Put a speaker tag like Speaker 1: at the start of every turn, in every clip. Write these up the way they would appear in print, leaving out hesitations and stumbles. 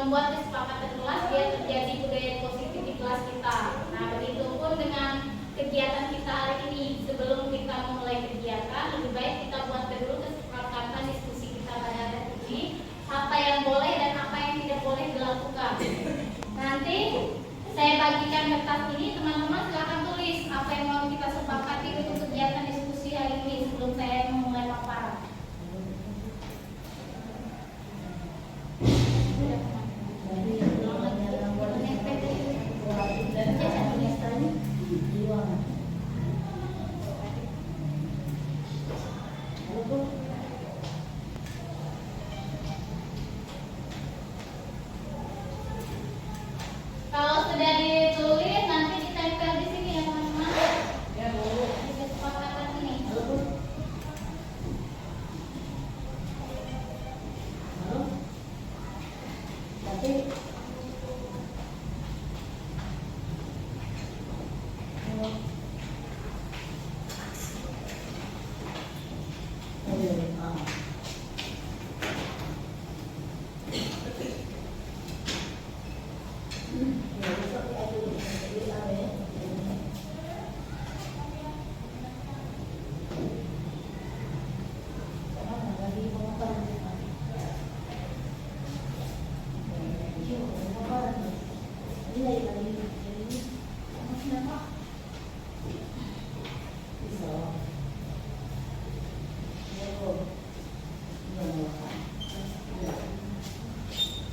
Speaker 1: membuat kesepakatan kelas biar terjadi budaya positif di kelas kita. Nah, begitupun dengan kegiatan kita hari ini. Sebelum kita memulai kegiatan, lebih baik kita buat dulu kesepakatan diskusi kita pada hari ini, apa yang boleh dan apa yang tidak boleh dilakukan. Nanti saya bagikan kertas ini, teman-teman silakan tulis apa yang mau kita sepakati untuk kegiatan diskusi hari ini sebelum saya memulai paparan. Kalau sudah ditulis nanti ditempel di sini ya teman-teman. Ya Bu. Di kesepakatan ini. Tapi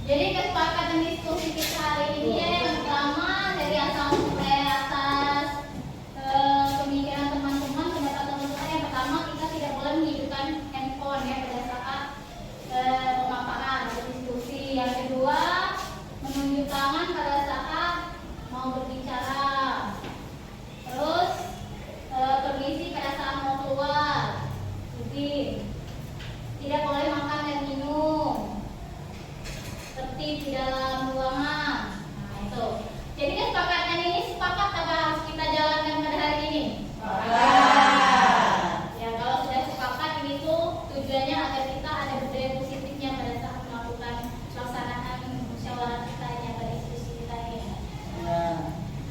Speaker 1: jadi kesepakatan diskusi kita hari ini ya, yang pertama dari asal atas pemikiran teman-teman, pendapat teman-teman. Yang pertama, kita tidak boleh menghidupkan handphone ya pada saat pemaparan atau diskusi. Yang kedua, menunjuk tangan pada saat mau berbicara. Terus permisi pada saat mau keluar. Izin. Tidak boleh makan dan minum. Tertib di dalam ruangan. Nah, itu. Jadi kesepakatan ini sepakat apa harus kita jalankan pada hari ini? Sepakat. Ya, kalau sudah sepakat ini tuh tujuannya agar kita ada budaya positifnya pada saat melakukan pelaksanaan musyawarah kita ini atau diskusi kita ini.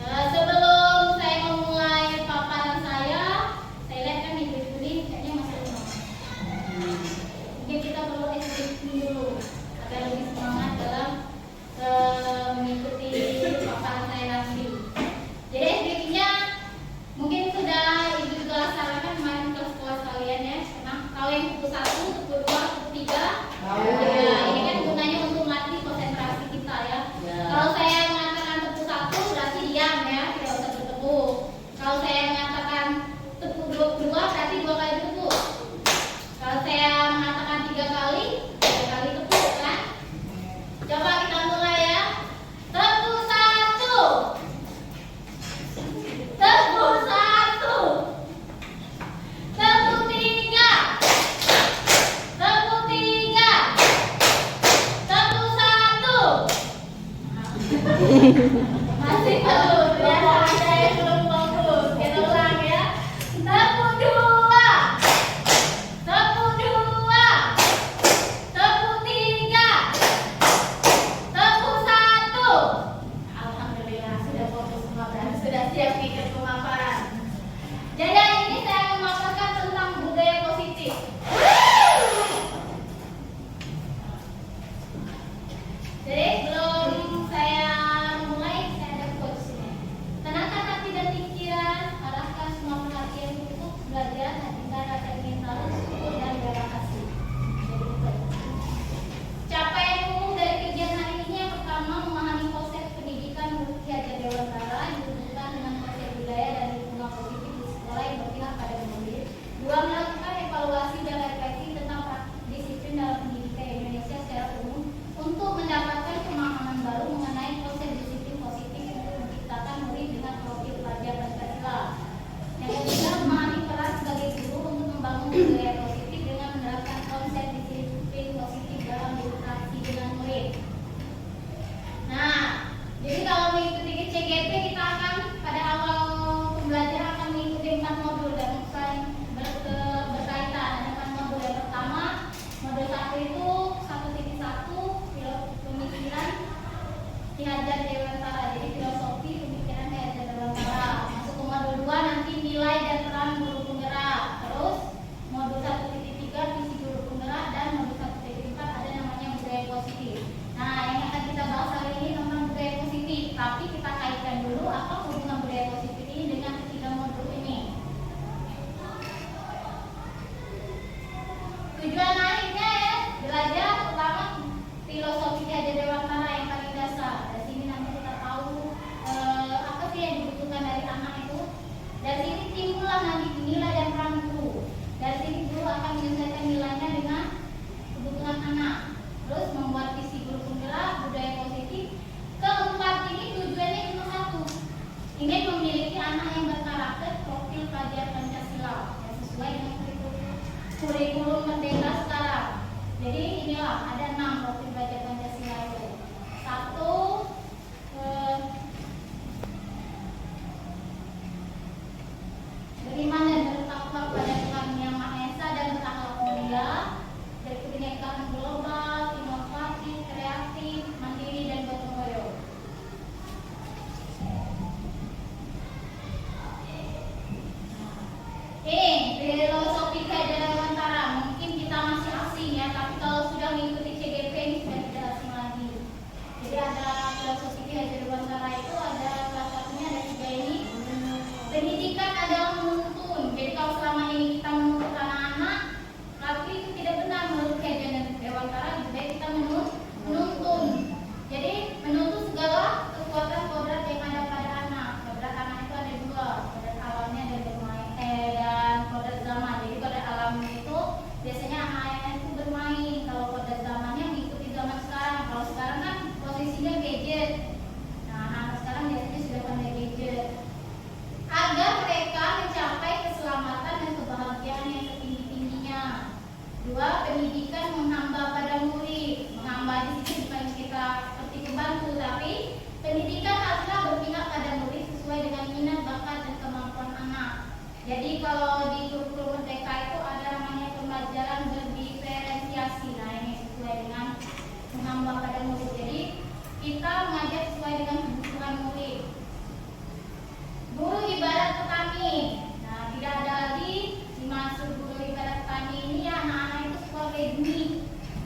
Speaker 1: Sebelum saya memulai paparan saya lihat kan ibu ini kayaknya masih lemah. Mungkin kita perlu stretching dulu agar lebih semangat dalam mengikuti paparan saya nanti. Jadi SDG-nya mungkin sudah ibu juga laksanakan kemarin kelas kelas kalian ya. Nah, kalau yang buku 1, buku 2, buku 3, ya, ini kan gunanya untuk melatih konsentrasi kita ya. Kalau saya mengatakan tepuk 1 berarti diam ya, tidak usah bertepuk. Kalau saya mengatakan tepuk 2 berarti 2 kali tepuk. Kalau saya mengatakan 3 kali, 3 kali tepuk kan? Coba kita mulai ya. Tepuk 1. Tepuk 1. Tepuk 3. Tepuk 3. Tepuk 1. Masih belum, ternyata ada yang belum fokus. Kita ulang ya. Tepuk 2. Tepuk 2. Tepuk 3. Tepuk 1. Alhamdulillah sudah fokus semua, berarti sudah siap ikut pemaparan. Jadi hari ini saya akan memaparkan tentang budaya positif. Jadi sebelum saya mulai, saya ada quotes ini. kurikulum Merdeka sekarang. Jadi inilah ada 6 doktrin belajar Pancasila itu. 1, beriman dan bertakwa pada Tuhan Yang Maha Esa dan berakhlak mulia, berkebinekaan global, inovatif, kreatif, mandiri dan gotong royong. Filosofi Dirgantara mungkin kita masih asing ya, tapi kalau sudah mengikuti CGP ini sudah tidak asing lagi. Jadi ada filosofi Dirgantara itu ada salah satunya ada 3 ini. Pendidikan adalah menuntun. Jadi kalau selama ini kita menuntut anak-anak, tapi itu tidak benar menurut kajian Dirgantara. Lebih baik kita menuntun. Jadi menuntut segala kekuatan kodrat yang ada pada anak. Kodrat anak itu ada 2, kodrat alamnya dan bermain dan kodrat zaman. Jadi kodrat alam itu biasanya anak-anak itu bermain. Kalau kodrat zamannya mengikuti zaman sekarang. Kalau sekarang kan posisinya gadget. Nah, anak sekarang biasanya sudah pandai gadget. Agar mereka mencapai keselamatan dan kebahagiaan yang setinggi-tingginya. 2, pendidikan menghamba pada murid. Menghamba di sini bukan kita seperti pembantu, tapi pendidikan haruslah berpihak pada murid sesuai dengan minat, bakat, dan kemampuan anak. Jadi kalau di kurikulum Merdeka itu ada namanya pembelajaran berdiferensiasi. Nah, ini sesuai dengan menghamba pada murid. Jadi kita mengajar sesuai dengan kebutuhan murid. Guru ibarat petani. Nah, tidak ada lagi dimaksud guru ibarat petani ini ya anak-anak itu sebagai benih,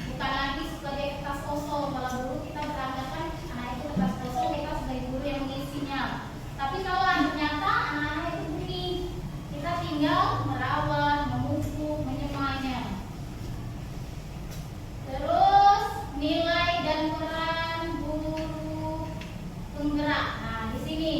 Speaker 1: bukan lagi sebagai kertas kosong. Kalau guru kita beranggapan anak itu kertas kosong, kita sebagai guru yang mengisinya. Tapi kalau ternyata anak-anak itu benih, kita tinggal merawat, memupuk, menyemainya. Terus nilai dan peran guru penggerak. Nah, di sini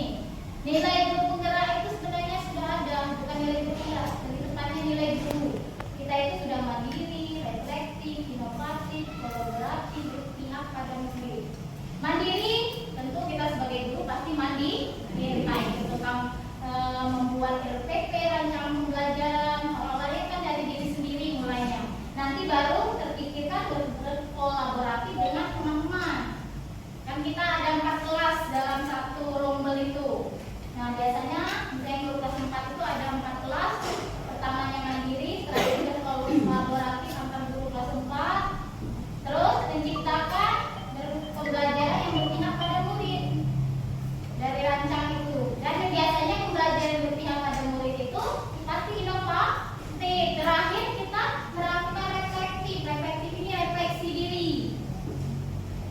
Speaker 1: nilai guru penggerak itu sebenarnya sudah ada, bukan nilai guru kelas, lebih tepatnya nilai guru. Kita itu sudah mandiri, reflektif, inovatif, kolaboratif, berpihak pada murid. Mandiri, tentu kita sebagai guru pasti mandiri, tentang membuat RPP, rancangan pembelajaran, awalnya kan dari diri sendiri mulainya. Nanti baru terpikirkan berkolaborasi dengan teman-teman. Kan kita ada 4 kelas dalam satu rombel itu. Nah, biasanya yang guru kelas 4 itu ada 4 kelas. Pertamanya mandiri, terakhir berkolaborasi antar guru kelas 4. Terus menciptakan pembelajaran yang berpihak pada murid dari rancang itu. Dan biasanya pembelajaran berpihak pada murid itu pasti inovatif. Terakhir kita melakukan reflektif. Reflektif ini refleksi diri.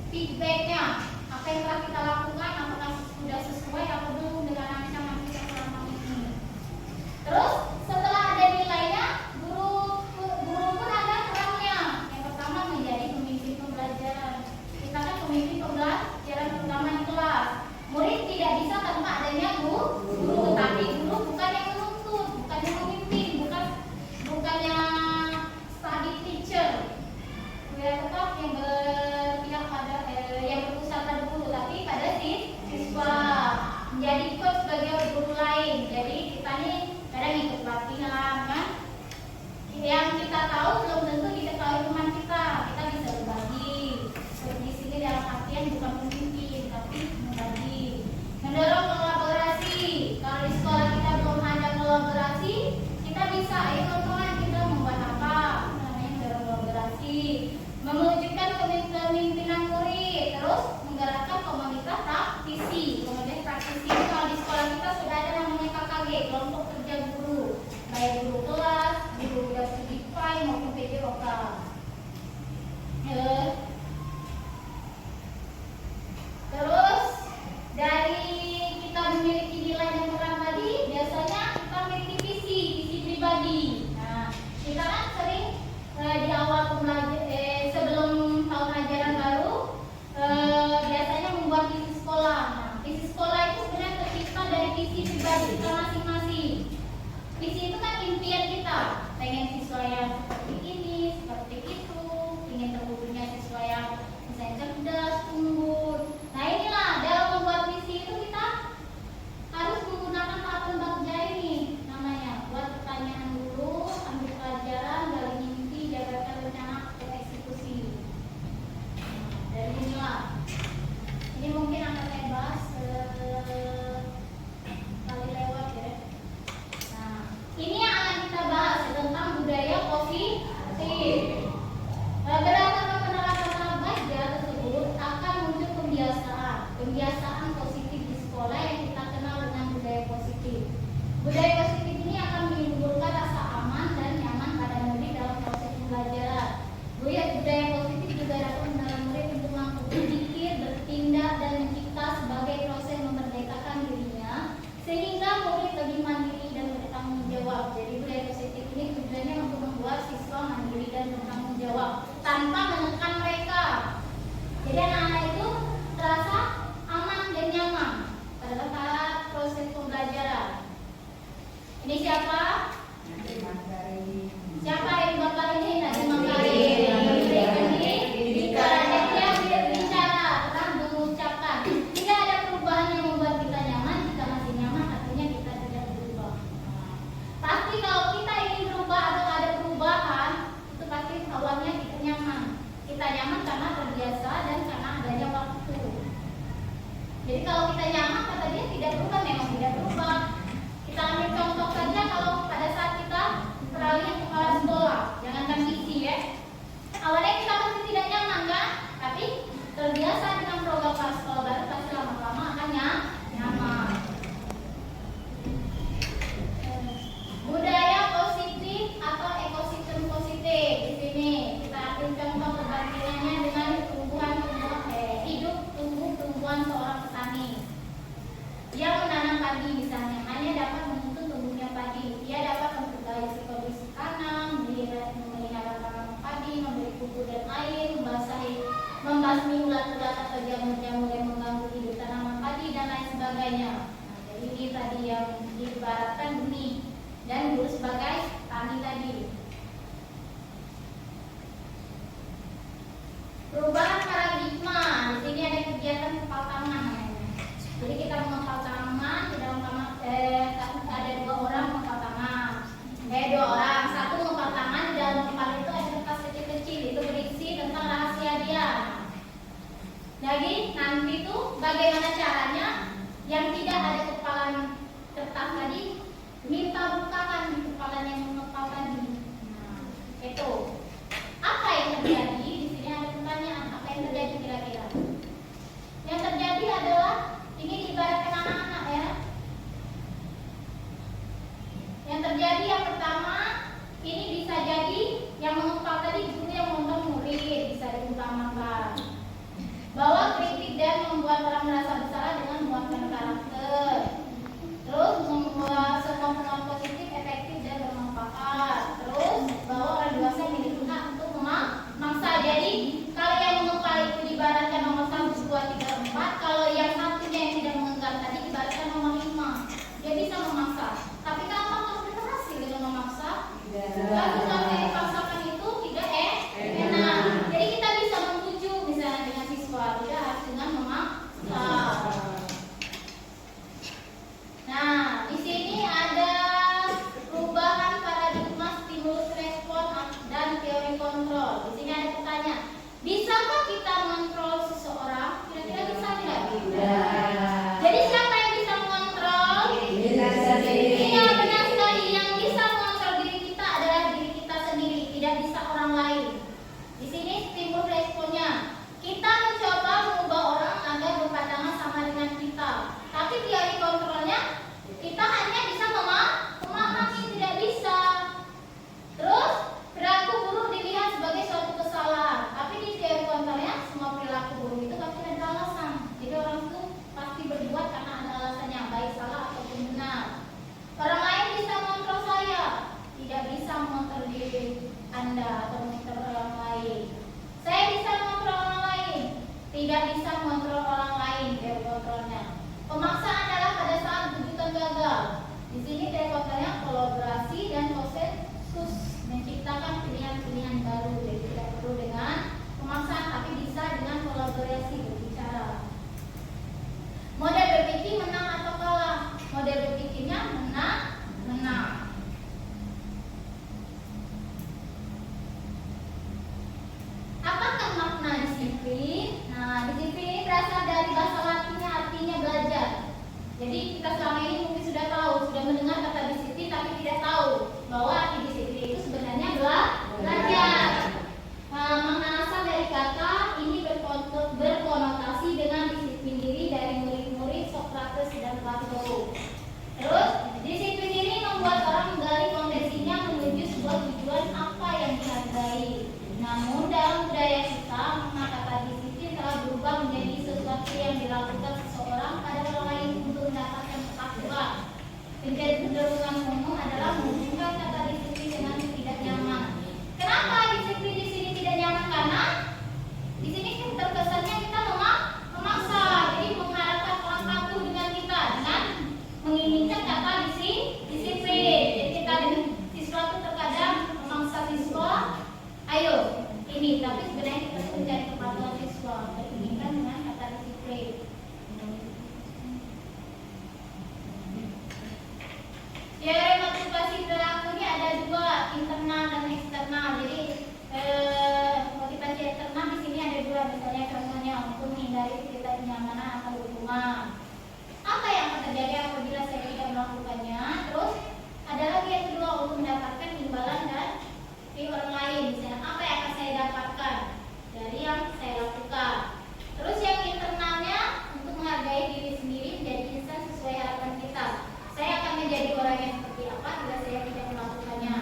Speaker 1: Feedbacknya, apa yang telah kita lakukan, apakah sudah sesuai atau belum dengan ancaman kita selama ini. Terus setelah ada nilainya, guru pun ada perannya. Yang pertama menjadi pemimpin pembelajaran. Kita kan pemimpin pembelajaran terutama di kelas. Murid tidak bisa tanpa adanya guru, tapi guru bukan yang menuntut, bukan yang memimpin, bukannya study teacher. Ya, tetap yang berpihak pada yang berpusat pada guru, tapi pada siswa. Menjadi coach sebagai guru lain. Jadi kita nih kadang ikut pelatihan kan. Yang kita tahu belum tentu diketahui teman kita. Kita bisa berbagi. Di sini dalam artian bukan memimpin, tapi membagi. Mendorong kolaborasi. Kalau di sekolah kita belum ada kolaborasi, kita bisa ayo teman-teman kita membuat apa? Namanya mendorong kolaborasi. Mewujudkan kepemimpinan murid, terus menggerakkan komunitas praktisi. Komunitas praktisi itu kalau di sekolah kita sudah ada namanya KKG, kelompok kerja guru, baik guru kelas, guru studi maupun PJOK. Terus dari kita memiliki nilai dan peran tadi, biasanya kita memiliki visi pribadi. Nah, kita kan sering di awal sebelum tahun ajaran baru biasanya membuat visi sekolah. Nah, visi sekolah itu sebenarnya tercipta dari visi pribadi kita masing-masing. Visi itu kan impian kita, pengen siswa yang seperti ini, seperti itu, ingin terwujudnya siswa yang misalnya cerdas, unggul. Nah, inilah dalam membuat visi itu kita harus menggunakan pattern Bakja ini namanya. Buat pertanyaan dulu, ambil pelajaran, gali padi misalnya hanya dapat menuntut tumbuhnya padi. Dia dapat mempelajari psikologis tanam, memelihara tanaman padi, memberi pupuk dan air, membasmi ulat-ulat atau jamur-jamur yang mengganggu hidup tanaman padi dan lain sebagainya. Nah, jadi ini tadi yang diibaratkan benih dan guru sebagai tani tadi. Perubahan paradigma. Di sini ada kegiatan kepatangan. Jadi kita mengepal tanaman, di dalam ada 2 orang mengepal tangan. 2 orang, satu mengepal tangan, di dalam kepala itu ada kertas kecil-kecil, itu berisi tentang rahasia dia. Jadi nanti itu bagaimana caranya yang tidak ada kepalan kertas tadi, minta bukakan di kepala yang mengepal tadi. Nah, itu. Apa yang terjadi? Di sini ada pertanyaan, apa yang terjadi kira-kira? Yang terjadi adalah ini ibaratkan anak-anak ya. Yang terjadi yang pertama, ini bisa jadi yang mengepal tadi guru yang nonton murid, bisa diutamakan. Bahwa kritik dan membuat orang merasa bersalah dengan menguatkan karakter. Terus membuat semua pengalaman positif, efektif dan bermanfaat. Terus bahwa orang dewasa memiliki hak untuk memaksa. Jadi kalau yang mengepal itu diibaratkan nomor 1, 2, 3, 4. Kalau yang satunya yang tidak mengenggam tadi diibaratkan nomor 5. Dia bisa memaksa. Tapi kalau apakah berhasil dengan memaksa? Kalau sesuatu yang dipaksakan itu tidak enak. Jadi kita bisa membujuk misalnya dengan siswa, tidak harus dengan memaksa. Nah, di sini ada perubahan paradigma stimulus respon dan teori kontrol. Di sini ada pertanyaan, bisakah kita mengontrol seseorang? Kira-kira bisa tidak? Jadi siapa yang bisa mengontrol? Iya, benar sekali. Yang bisa mengontrol diri kita adalah diri kita sendiri, tidak bisa orang lain. Di sini stimulus responnya, kita mencoba mengubah orang agar berpandangan sama dengan kita. Tapi teori kontrolnya, kita hanya bisa memahami, tidak bisa. Terus perilaku buruk dilihat sebagai suatu kesalahan. Tapi di teori kontrolnya, semua perilaku buruk itu pasti ada alasan. Jadi orang itu pasti berbuat karena ada alasannya, baik salah ataupun benar. Orang lain bisa mengontrol saya, tidak bisa mengontrol diri Anda atau mengontrol orang lain. Saya bisa mengontrol orang lain, tidak bisa mengontrol orang lain. Teori kontrolnya, pemaksaan adalah pada saat tujuan gagal. Di sini teori kontrolnya kolaborasi dan konsensus, menciptakan pilihan-pilihan baru. Jadi tidak perlu dengan pemaksaan, tapi bisa dengan kolaborasi berbicara. Model berpikir menang atau kalah. Model berpikirnya menang. Apakah makna disiplin? Nah, disiplin ini berasal dari bahasa Latinnya, artinya belajar. Jadi kita selama ini mungkin sudah tahu, sudah mendengar kata disiplin, tapi tidak tahu bahwa arti disiplin itu sebenarnya belajar. Makna asal dari kata ini berkonotasi dengan disiplin diri dari murid-murid Socrates dan Plato. Terus disiplin ini membuat orang menggali kondisinya menuju sebuah tujuan apa yang dihargai. Namun dalam budaya kita, makna kata disiplin telah berubah menjadi sesuatu yang dilakukan seseorang pada orang lain untuk mendapatkan kepatuhan. Kecenderungan umum adalah menghubungkan kata disiplin dengan tidak nyaman. Kenapa disiplin di sini tidak nyaman? Karena di sini terkesannya kita memaksa, jadi mengharapkan orang patuh dengan kita dengan menginginkan kata disiplin. Jadi kita dengan siswa itu terkadang memaksa siswa, ayo ini, tapi sebenarnya kita mencari kepatuhan siswa, menginginkan dengan kata disiplin. Teori motivasi perilaku ini ada 2, internal dan eksternal. Jadi motivasi eksternal di sini ada 2, misalnya contohnya untuk menghindari ketidaknyamanan atau hukuman. Apa yang akan terjadi apabila saya tidak melakukannya? Terus ada lagi yang kedua, untuk mendapatkan imbalan dari orang lain. Misalnya apa yang akan saya dapatkan dari yang saya lakukan. Terus yang internalnya, untuk menghargai diri sendiri, menjadi insan sesuai harapan kita. Saya akan menjadi orang yang seperti apa bila saya tidak melakukannya.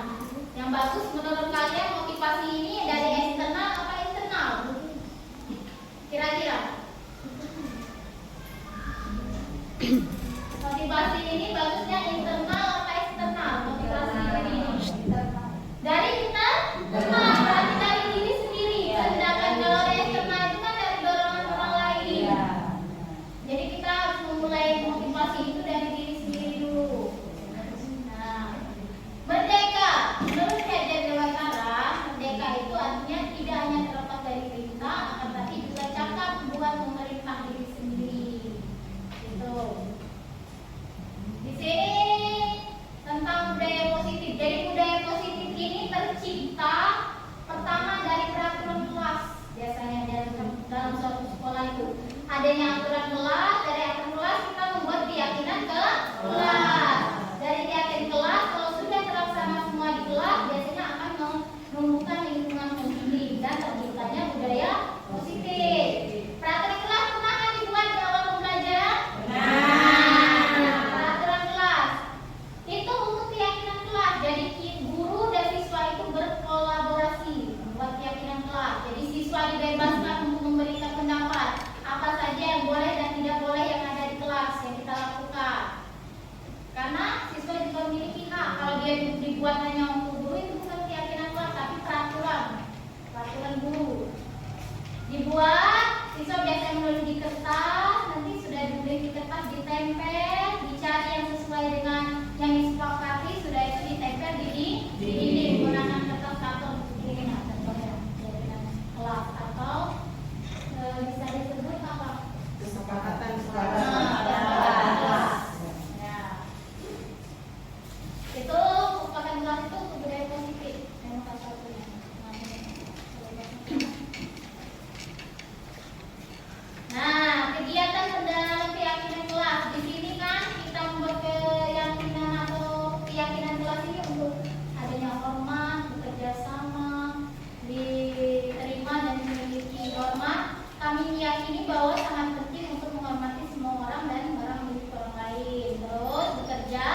Speaker 1: Yang bagus menurut kalian motivasi ini dari eksternal apa internal? Kira-kira Motivasi ini bagusnya internal apa eksternal? Motivasi ini dari internal, berarti dari diri sendiri. Sedangkan kalau dari eksternal itu kan dari dorongan orang lain. Jadi kita harus memulai motivasi itu dari diri sendiri dulu. Nah, merdeka. Menurut Hajar Dewantara, merdeka itu artinya tidak hanya terlepas dari perintah, akan tetapi juga cakap buat memerintah diri sendiri. Gitu. Di sini tentang budaya positif. Jadi budaya positif ini tercipta pertama dari peraturan kelas. Biasanya dalam suatu sekolah itu adanya aturan kelas. Dari aturan kelas kita membuat keyakinan ke kelas. Dari keyakinan kelas, kalau sudah terlaksana semua di kelas, biasanya akan membuka lingkungan positif dan terciptanya budaya positif. Peraturan kelas pernah kan dibuat di awal pembelajaran? Peraturan kelas itu untuk keyakinan kelas. Jadi guru dan siswa itu berkolaborasi membuat keyakinan kelas. Jadi siswa dibebaskan untuk memberikan pendapat apa saja yang boleh dan tidak boleh yang ada di kelas yang kita lakukan. Karena siswa juga memiliki hak. Kalau dia dibuat hanya untuk guru, itu bukan keyakinan kelas tapi peraturan guru. Dibuat, siswa biasanya menulis di kertas, nanti sudah ditulis di kertas, ditempel, dicari yang sesuai dengan yang disepakati, sudah itu ditempel di dinding menggunakan kertas karton. Ini contohnya keyakinan kelas atau bisa disebut apa?
Speaker 2: Kesepakatan
Speaker 1: kelas. Ya. Itu kesepakatan kelas itu untuk budaya positif. Memang salah satunya. Nah, kegiatan pendalam keyakinan kelas. Di sini kan kita membuat keyakinan atau keyakinan kelas ini untuk adanya hormat, bekerja sama, diterima dan memiliki hormat. Kami meyakini bahwa sangat penting untuk menghormati semua orang dan orang milik orang lain. Terus bekerja,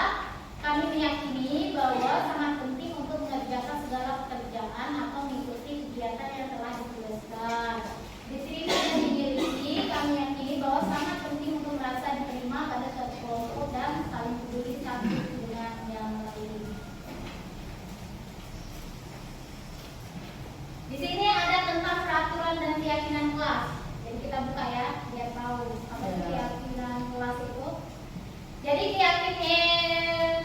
Speaker 1: kami meyakini bahwa sangat penting untuk mengerjakan segala pekerjaan atau mengikuti kegiatan yang telah dituliskan. Di sini ada dimiliki, kami yakini bahwa sangat penting untuk merasa diterima pada suatu kelompok dan saling peduli satu dengan yang lain. Di sini ada tentang peraturan dan keyakinan kelas. Jadi kita buka ya, biar tahu apa itu keyakinan kelas itu. Jadi keyakinan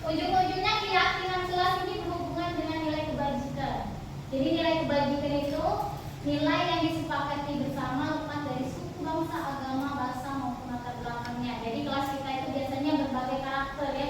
Speaker 1: ujung-ujungnya keyakinan kelas ini berhubungan dengan nilai kebajikan. Jadi nilai kebajikan itu nilai yang disepakati bersama lepas dari suku, bangsa, agama, bahasa maupun latar belakangnya. Jadi kelas kita itu biasanya berbagai karakter ya.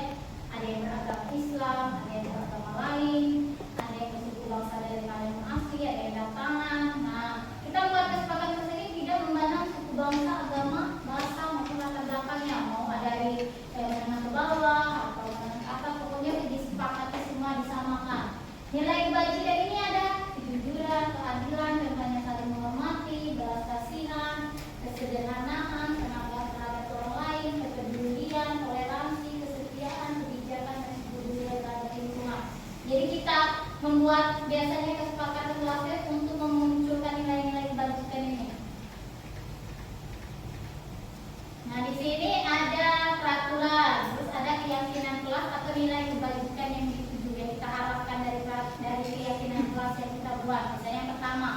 Speaker 1: Ada yang beragama Islam, ada yang beragama lain, ada yang bersuku bangsa dari Palembang asli, ada yang datangan. Nah, kita buat kesepakatan ini tidak memandang suku bangsa, agama, bahasa maupun latar belakangnya. Mau dari menengah ke bawah atau menengah ke atas, pokoknya disepakati semua disamakan. Nilai kebajikan ini ada kejujuran, keadilan, dan saling menghormati, belas kasihan, kesederhanaan, tenaga terhadap orang lain, kepedulian, toleransi, kesetiaan, kebijakan, dan kepedulian terhadap lingkungan. Jadi kita membuat biasanya kesepakatan kelasnya untuk memunculkan nilai-nilai kebajikan ini. Nah, di sini ada peraturan, terus ada keyakinan kelas atau nilai kebajikan yang dituju yang kita harapkan dari keyakinan kelas yang kita buat. Misalnya yang pertama,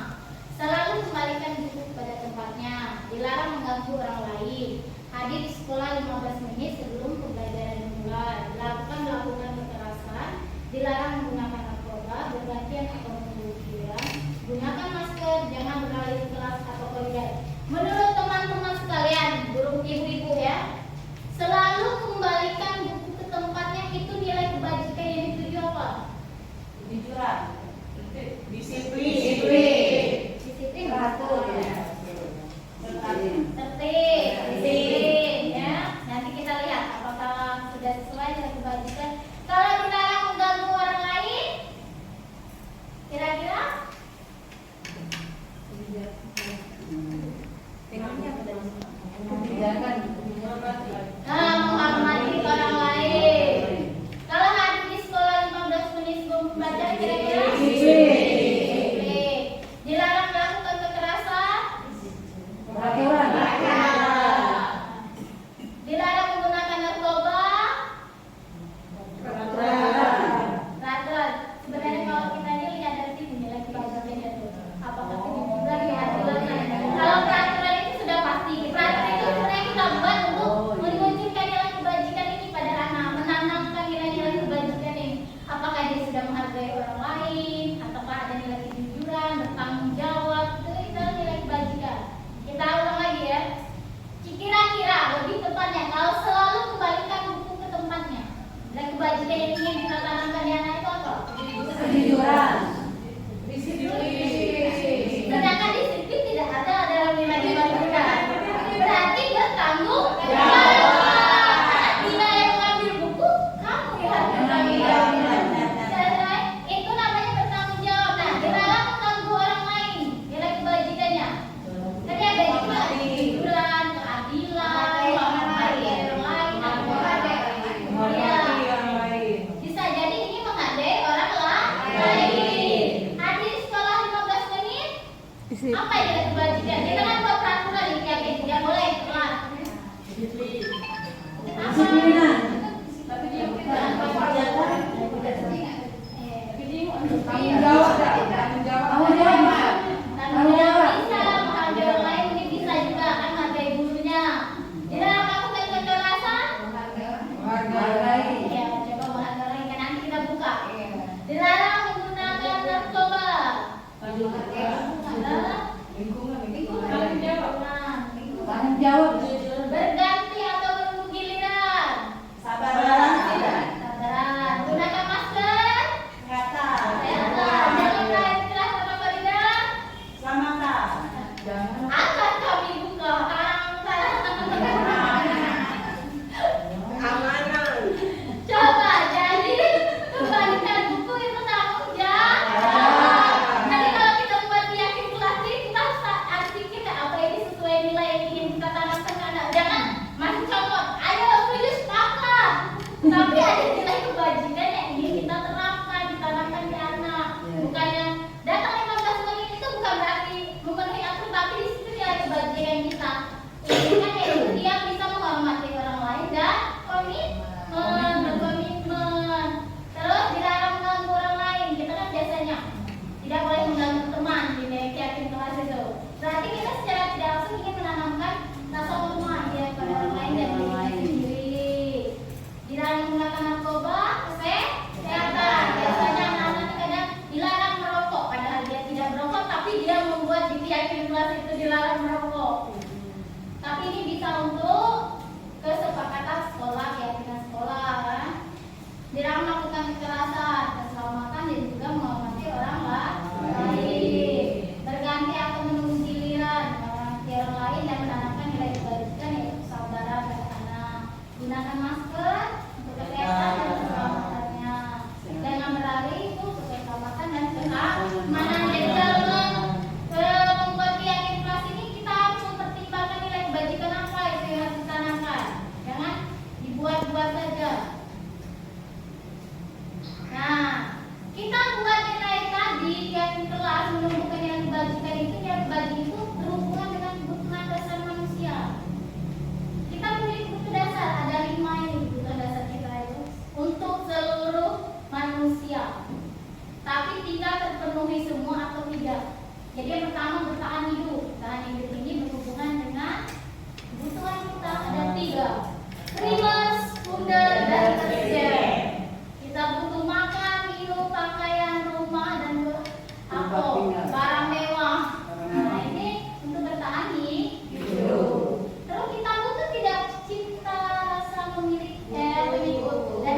Speaker 1: selalu kembalikan buku pada tempatnya, dilarang mengganggu orang lain, hadir di sekolah 15 menit sebelum pembelajaran dimulai, melakukan kekerasan, dilarang menggunakan narkoba, bergantian atau mengujian, gunakan masker, jangan berlari di kelas atau koridor. Menurut teman-teman sekalian, guru ibu-ibu ya, selalu kembalikan buku ke tempatnya, itu nilai kebajikan yang dituju apa?
Speaker 2: Kejujuran, disiplin,
Speaker 1: Disiplin, teratur, tertib, bertanggung jawab. Bila yang mengambil buku, kamu yang bertanggung jawab. Itu namanya bertanggung jawab. Nah, dilarang mengganggu orang lain. Nilai kebajikannya. Tadi ada juga hiburan, keadilan, menghargai orang lain, bisa jadi ini menghargai orang lain. Hadir sekolah 15 menit. Apa yang kita kebajikan? Kita kan buat peraturan nih, ya, tidak boleh telat.
Speaker 3: Disiplinan.
Speaker 2: Tapi dia
Speaker 3: Tanggung jawab. Tanggung jawab.
Speaker 1: Dan tidak bisa menghargai orang lain, ini bisa juga kan menghargai gurunya. Dilarang melakukan kekerasan.
Speaker 3: Menghargai.
Speaker 1: Ya, coba menghargai kan nanti kita buka. Dilarang menggunakan narkoba.
Speaker 2: tanggung jawab.
Speaker 3: Tanggung jawab.
Speaker 1: Berganti atau menunggu giliran.
Speaker 2: Sabaran.
Speaker 1: Sabaran. Gunakan masker. Kesehatan. Jangan main keras sama koridor.
Speaker 2: Selamatan.
Speaker 1: Akan kami buka.
Speaker 2: Keamanan.
Speaker 1: Coba jadi kembalikan buku itu tanggung jawab. Nanti kalau kita buat yakin kelas ini kita harus pikir apa ini sesuai nilai yang ingin kita tanamkan ke anak. Jangan masih comot. Ayo setuju sepakat. Tapi ada nilai kebajikan yang ingin kita terapkan, ditanamkan di anak. Bukannya datang 15 menit itu bukan berarti memenuhi aturan, tapi di situ nilai kebajikan kita. Ini kan yaitu dia bisa menghormati orang lain dan berkomitmen. Terus dilarang mengganggu orang lain. Kita kan biasanya tidak boleh mengganggu teman di keyakinan kelas itu. Berarti kita secara tidak langsung ingin menanamkan rasa hormat ya pada orang lain dan diri kita sendiri. Dilarang menggunakan narkoba, kesehatan. Biasanya anak-anak kadang dilarang merokok, padahal dia tidak merokok, tapi dia membuat di keyakinan kelas itu dilarang merokok. Tapi ini bisa untuk kesepakatan sekolah, keyakinan sekolah kan. Dilarang melakukan kekerasan, keselamatan dan juga menghormati orang lain. Berganti atau menunggu giliran, menghormati orang lain dan menanamkan nilai kebajikan yaitu kesabaran pada anak. Gunakan masker untuk kesehatan dan keselamatannya. Jangan berlari itu untuk keselamatan dan keamanan. Jadi dalam membuat keyakinan kelas ini kita harus mempertimbangkan nilai kebajikan apa itu yang harus ditanamkan. Jangan dibuat-buat saja. Nah, kita buat nilai tadi keyakinan kelas menumbuhkan nilai kebajikan itu, nilai kebajikan itu berhubungan dengan kebutuhan dasar manusia. Kita punya kebutuhan dasar, ada 5 ini kebutuhan dasar kita itu untuk seluruh manusia. Tapi tidak terpenuhi semua atau tidak. Jadi yang pertama bertahan hidup. Bertahan hidup ini berhubungan dengan kebutuhan kita ada 3. Primus, sekunder, dan tersier. Kita butuh makan, minum, pakaian, rumah, dan barang mewah. Nah ini untuk bertahan hidup. Terus kita butuh tidak cinta, rasa memiliki, dan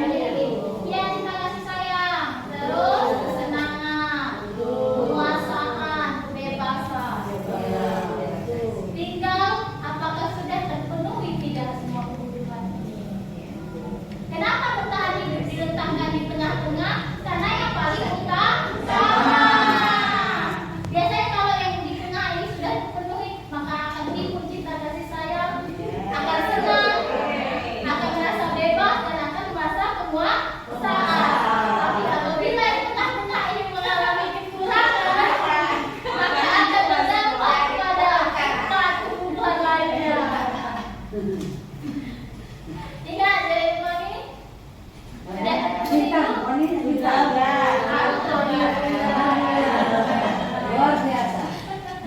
Speaker 1: memiliki. Ya, cinta kasih sayang. Terus kesenangan, penguasaan, kebebasan. Tinggal apakah sudah terpenuhi tidak semua kebutuhan ini. Kenapa bertahan hidup diletakkan di tengah-tengah? Karena yang paling utama. Biasanya kalau yang di tengah ini sudah terpenuhi, maka akan timbul cinta kasih sayang, akan senang, akan merasa bebas dan akan merasa penguasaan. Tapi apabila yang tengah-tengah ini mengalami kekurangan, maka akan berdampak pada empat kebutuhan lainnya. Ingat dari semua ini?
Speaker 3: Cinta, wanita cinta. Luar biasa.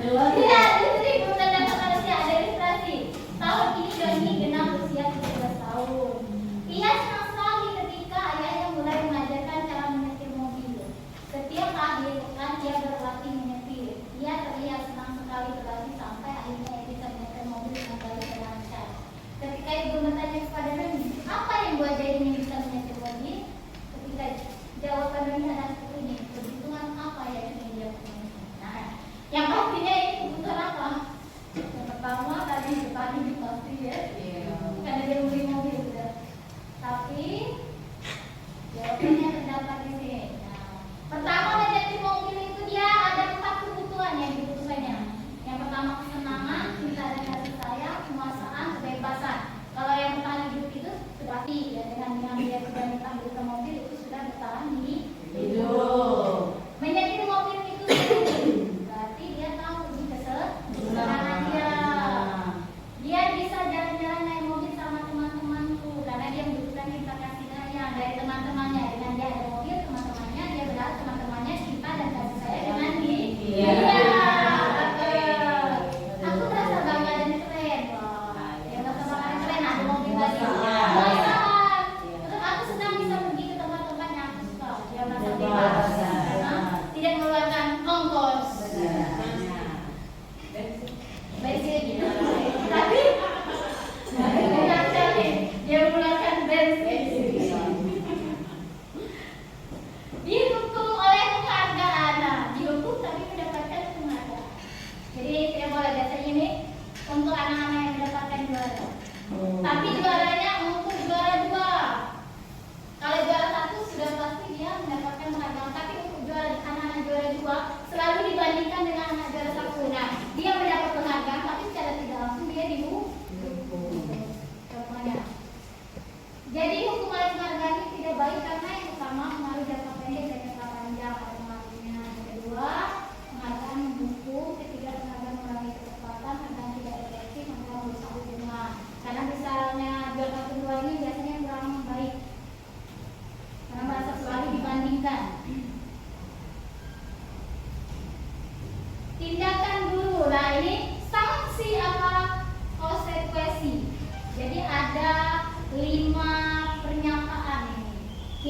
Speaker 1: Tidak, istri kebutuhan dasar manusia ada ilustrasi. Tahun ini Doni genap usia 13 tahun. Ia senang sekali ketika ayahnya mulai mengajarkan cara menyetir mobil. Setiap akhir pekan dia berlatih menyetir. Ia terlihat senang sekali berlatih sampai akhirnya ia bisa menyetir mobil dengan baik dan lancar. Ketika ibu bertanya kepada Doni, apa yang buat dia ini bisa menyetir mobil? Ketika jawaban Doni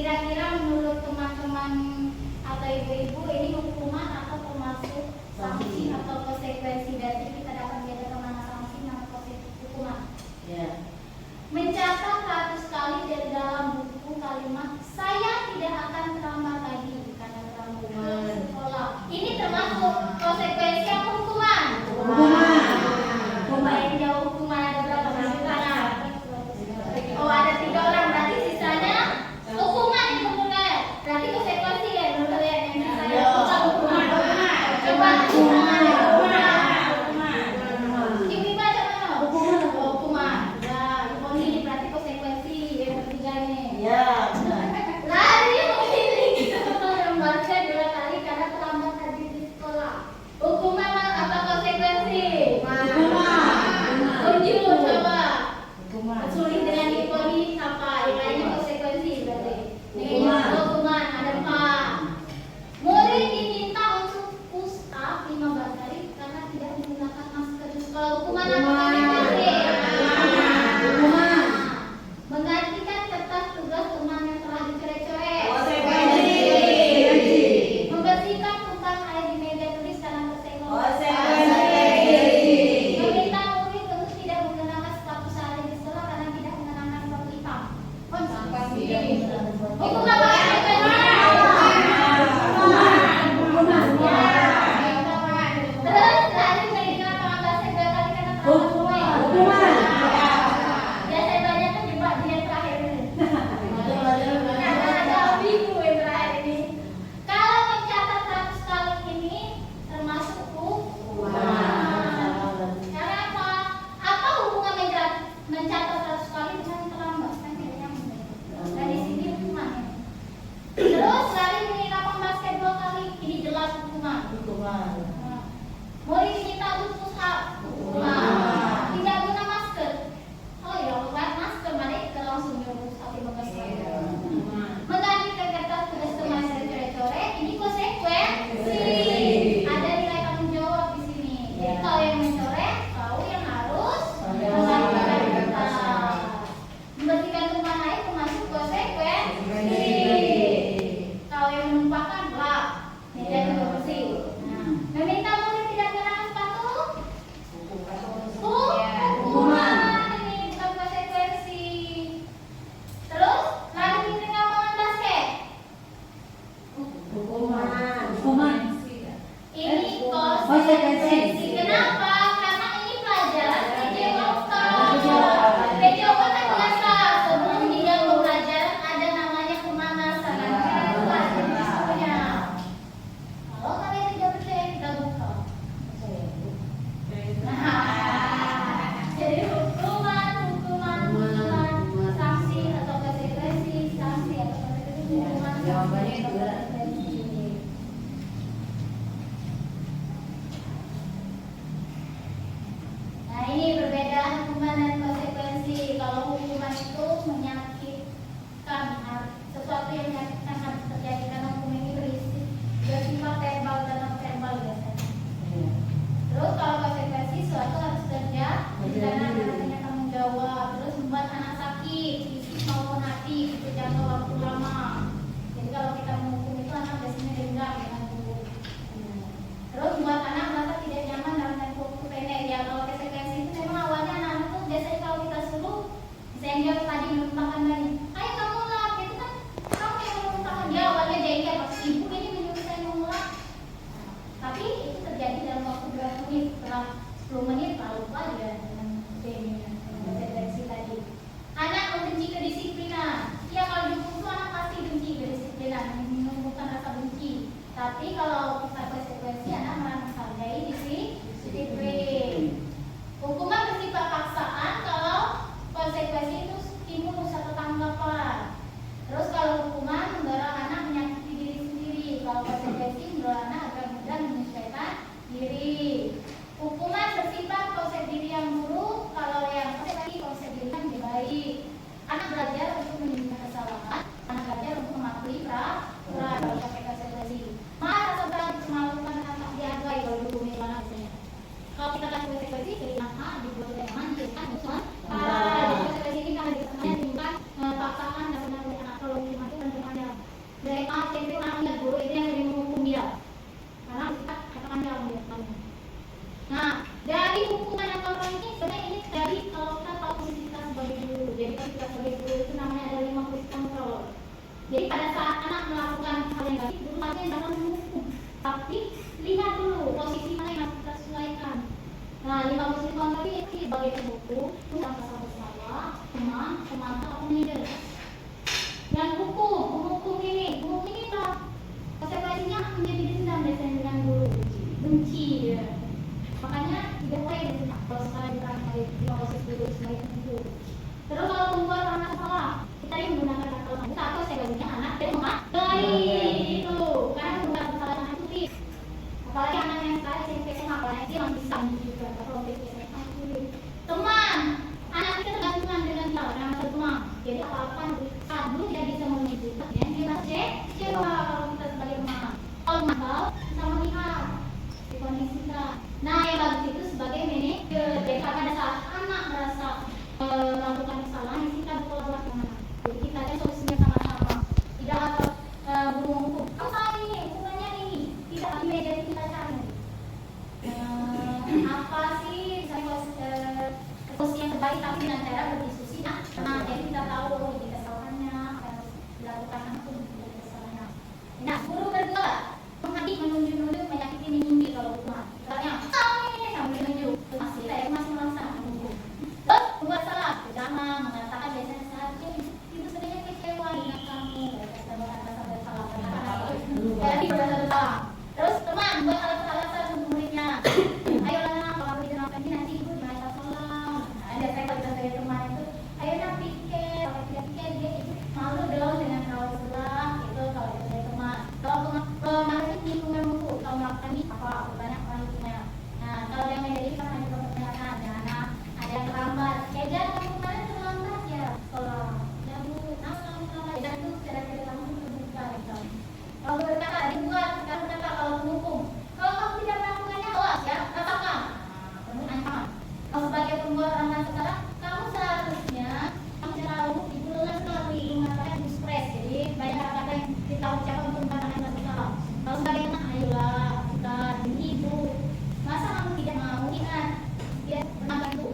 Speaker 1: Kira-kira menurut teman-teman atau ibu-ibu ini hukuman atau termasuk sanksi atau konsekuensi? Berarti kita dapat bedakan mana sanksi mana hukuman.
Speaker 3: Ya.
Speaker 1: Mencatat 100 kali dari dalam buku kalimat saya tidak akan terlambat lagi karena terlambat ke sekolah. Ini termasuk konsekuensi atau hukuman? Yang jauh hukuman ada berapa sisanya? Oh, ada 3 orang, berarti sisanya hukuman yang benar. Berarti konsekuensi ya menurut kalian yang sisanya hukuman. Coba hukuman. Ibu baca mana? Hukuman. Ya, ini berarti konsekuensi yang ketiga ini.
Speaker 3: Ya, benar.
Speaker 1: Lari memilih membaca 2 kali karena terlambat hadir di sekolah. Hukuman apa konsekuensi? Ujian coba. Sulit dengan dipoli apa? Yang lainnya konsekuensi berarti. Hukuman ada 4. Murid diminta untuk push up 15 kali karena tidak menggunakan masker di sekolah. Hukuman apa konsekuensi? Menggantikan kertas tugas teman yang telah dicoret-coret. Membersihkan tumpah air di meja tulis karena tersenggol. Meminta murid untuk tidak menggunakan sepatu sehari di sekolah karena tidak mengenakan sepatu hitam. Hukum apa? Terus lanjut dengan pengambilan 2 kali karena terlambat. Ya saya banyak terjebak di yang terakhir ini. Karena ada minggu yang terakhir ini. Kalau mencatat 100 kali ini termasuk hukuman. Karena apa? Apa hubungan mencatat 100 kali dengan terlambat? Kan kayaknya dan di sini hukuman ya. manajer. Yang hukum ini konsekuensinya menjadi dendam biasanya dengan guru, benci ya. Makanya tidak boleh dendam. Kalau sekarang diterangkan di proses guru sebagai tentu. Terus kalau membuat anak salah, kita yang menggunakan akal kita atau sebaliknya anak dan memakai itu, karena membuat kesalahan itu sulit. Apalagi anak yang sekarang SMP SMA, apalagi dia masih bisa juga kalau SMA sulit. Teman, anak kita tergantungan dengan kita karena teman. Jadi apa-apa dulu tidak bisa menunjukkan ya dia masih kecewa kalau kita sebagai teman. Kalau nakal bisa melihat di kondisi kita. Nah yang bagus itu sebagai manajer. Jadi pada saat anak merasa melakukan kesalahan, kita berkolaborasi dengan anak. Jadi kita ada solusinya sama-sama. Tidak buru hukum. Kamu salah ini, hukumannya ini. Tidak tapi jadi kita cari. Apa sih solusi yang terbaik tapi dengan cara berdiskusi. Nah jadi kita tahu di kesalahannya apa yang harus dilakukan untuk menjadi kesalahannya. Nah guru berdua menghadap menunjuk-nunjuk menyakiti mimpi kalau hukuman. Misalnya sambil menunjuk masih melaksanakan hukum. Terus buat salah pertama mengatakan biasanya saja itu sebenarnya kecewa dengan kamu kata salah jadi bersalah. Terus teman buat alasan untuk muridnya. Ayolah kalau aku dikenalkan ini nanti ibu dimana salah. Ada saya kalau kita sebagai teman itu ayolah pikir kalau tidak pikir dia itu malu dong dengan kalau salah itu kalau kita sebagai teman. Kalau malu ini lingkungan buku kalau melakukan ini apa banyak orangnya. Nah kalau yang menjadi kan hanya pertanyaan anak ada yang terlambat. Jangan kamu kemarin terlambat ya sekolah. Ya bu, kamu terlambat. Dan itu kira-kira kamu terbuka gitu. Kalau berkata dibuat sekarang berkata kalau menghukum. Kalau kamu tidak melakukannya awas ya katakan. Kamu ancaman. Kalau sebagai pembuat amanah sekarang kamu seharusnya kamu tahu dipulangkan melalui mengatakan dispres. Jadi banyak kata yang kita ucapkan untuk anak-anak sekarang. Kalau sebagai anak ayolah kita demi ibu. Masa kamu tidak mau ingat dia pernah bantu.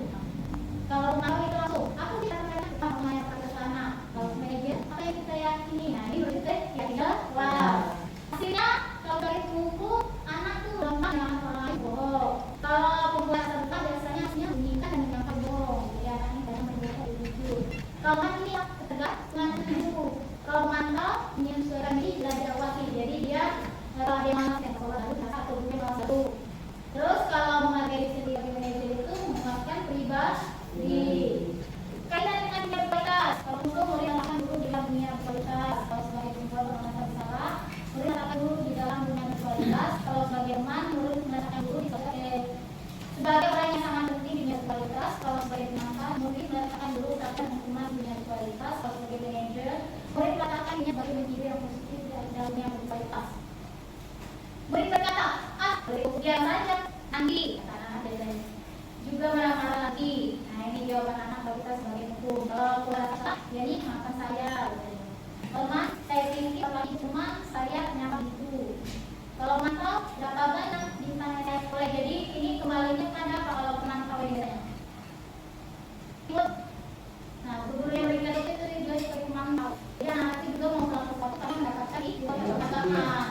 Speaker 1: Kalau mau itu langsung aku tidak pernah kita menanyakan ke sana. Kalau manajer apa yang kita yakini. Nah ini berarti ya tinggal wow. Hasilnya kalau dari buku anak tuh gampang dengan orang lain bohong. Kalau pembuat serta biasanya hasilnya menyingkat dan gampang bohong. Jadi anaknya banyak berbohong jujur. Kalau kan ini tegak dengan buku. Kalau mantau menyesuaikan diri belajar wakil. Jadi dia kalau dia malas yang kalau lalu satu dia malas satu. Terus kalau menghargai diri sendiri manajer itu menguatkan pribadi. Kaitan dengan kualitas. Kalau guru murid akan guru di dalam dunia kualitas. Kalau sebagai pembuat orang salah, murid akan guru di dalam dunia kualitas. Kalau sebagai teman, murid merasakan guru sebagai orang yang sangat penting di dunia kualitas. Kalau sebagai penonton, murid merasakan guru akan hukuman dunia kualitas. Kalau sebagai manajer, murid merasakan dia sebagai menjadi yang positif di dalam dunia kualitas. Murid berkata, biar saja nanti kata anak biasanya juga marah-marah lagi. Nah ini jawaban anak kalau kita sebagai hukum. Kalau aku rasa ya ini maafkan saya teman saya tinggi apalagi teman saya kenapa gitu. Kalau mantap berapa banyak ditanya saya boleh. Jadi ini kembalinya pada kalau teman kawin biasanya. Nah guru yang berikan itu juga sebagai pemantau. Jadi anak itu juga mau melakukan sesuatu karena mendapatkan itu katakan.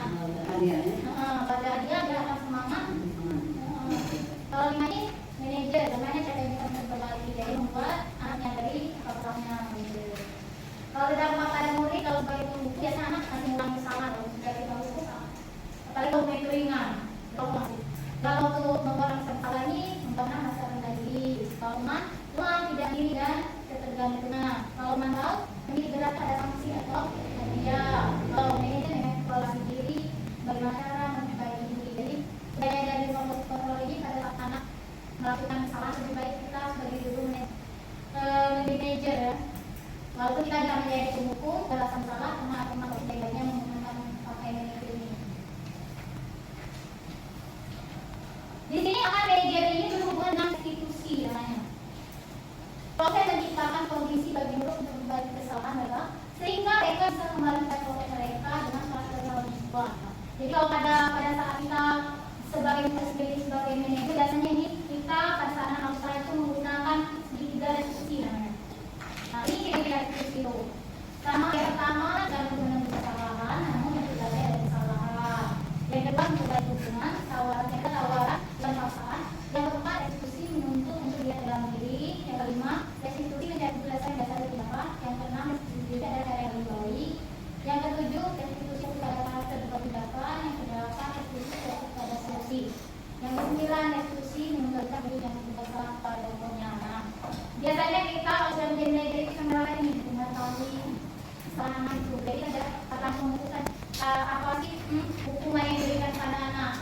Speaker 1: Pada dia akan semangat. Kalau ini manajer, namanya cara bisa berbagi jadi membuat anaknya dari kapalnya manajer. Kalau tidak pada murid, kalau sebagai pembuku biasa anak masih ulang kesalahan kalau sudah kita usaha. Apalagi kalau itu ringan, kalau untuk membuat kesalahan ini, membuatnya masih akan lagi. Kalau teman tidak diri dan ketergantungan. Kalau mantau, ini berat pada sanksi atau hadiah. Kalau manajer dengan evaluasi diri, bagaimana cara memperbaiki diri. Jadi banyak dari kontrol ini pada saat anak melakukan kesalahan lebih baik kita sebagai guru menjadi manajer ya. Walaupun kita tidak menjadi penghukum balasan salah, teman-teman lebih baiknya menggunakan pakai manajer ini. Di sini akan manajer ini berhubungan dengan institusi namanya. Proses menciptakan kondisi bagi guru untuk berbagi kesalahan adalah sehingga mereka bisa kembalikan proses mereka dengan kesalahan siswa. Jadi kalau pada saat kita sebagai manajer biasanya ini kita pada saat anak usaha itu menggunakan segitiga diskusi namanya. Nah ini kira-kira diskusi itu. Yang pertama jangan menggunakan kesalahan, namun yang tidak ada kesalahan. Yang kedua memperbaiki hubungan, tawaran dan paksaan. Yang keempat diskusi menuntut untuk dilihat dalam diri. Yang kelima restitusi mencari penjelasan dasar pendapat. Yang keenam anak itu. Jadi ada langsung memutuskan apa sih hukuman yang diberikan pada anak.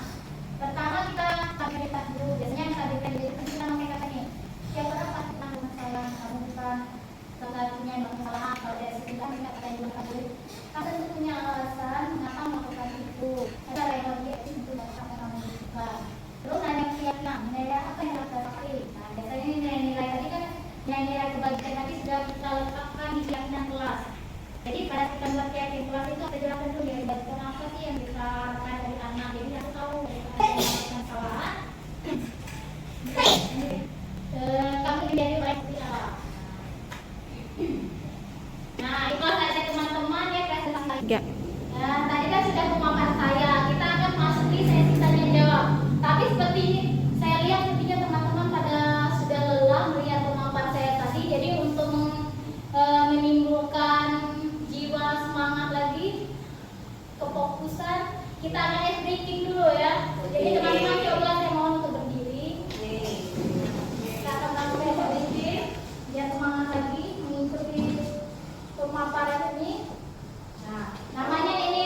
Speaker 1: Pertama kita stabilitas dulu. Biasanya yang stabilitas itu kita memakai kata nih. Siapa orang pasti pernah bermasalah, kamu bukan satu-satunya yang bermasalah. Kalau dari situ kan mereka kata yang dulu. Kamu tentu punya alasan mengapa melakukan itu. Ada yang lebih itu dapat kamu juga. Terus nanya keyakinan, nilai apa yang harus dapati. Nah, biasanya nilai-nilai tadi kan nilai-nilai kebaikan tadi sudah kita letakkan di keyakinan kelas. Jadi pada kita buat keyakinan kelas itu kita jelaskan dulu ya kebaikan apa sih yang bisa lakukan dari anak. Jadi aku tahu ada yang melakukan kesalahan. Kamu menjadi baik seperti apa? Nah, itu saja teman-teman ya kelas tentang tadi kan sudah pemaparan saya. Kita akan masuk di sesi tanya jawab. Tapi seperti saya lihat sepertinya teman-teman pada sudah lelah melihat pemaparan saya tadi. Jadi untuk menimbulkan jiwa semangat lagi, kefokusan, kita akan ice breaking dulu ya. Jadi teman-teman coba saya mohon untuk berdiri. Kita akan langsung ice breaking biar semangat lagi mengikuti pemaparan ini. Nah, namanya ini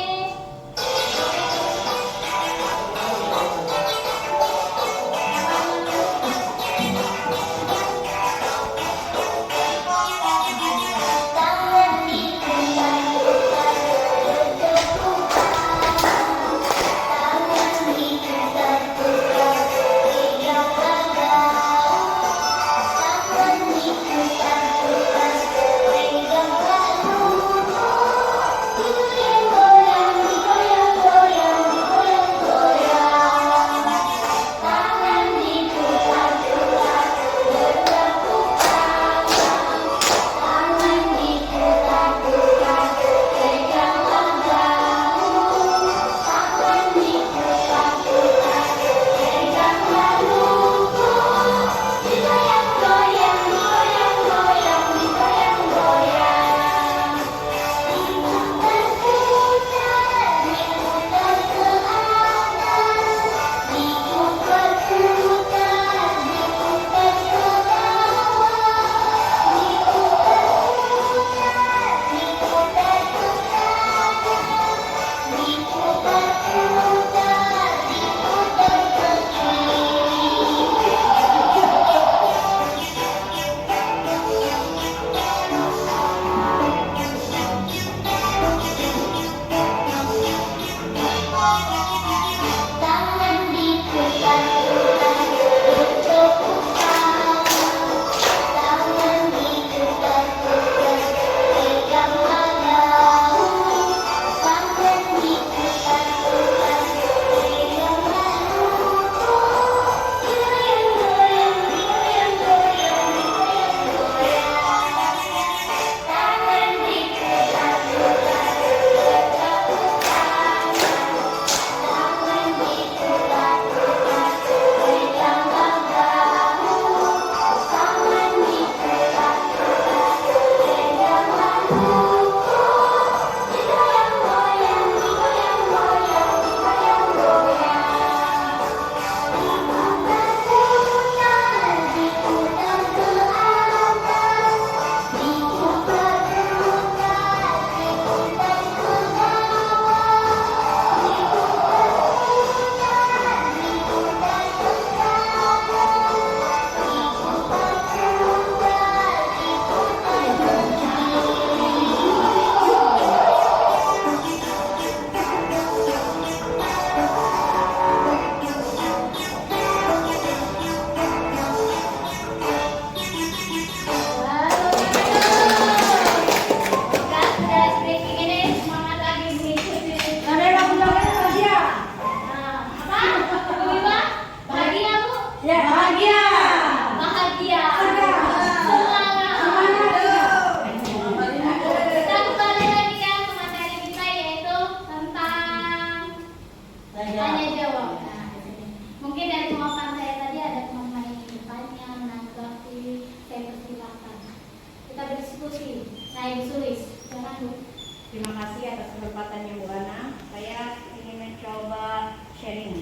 Speaker 4: Terima kasih atas kesempatannya Bu Ana. Saya ingin mencoba sharing.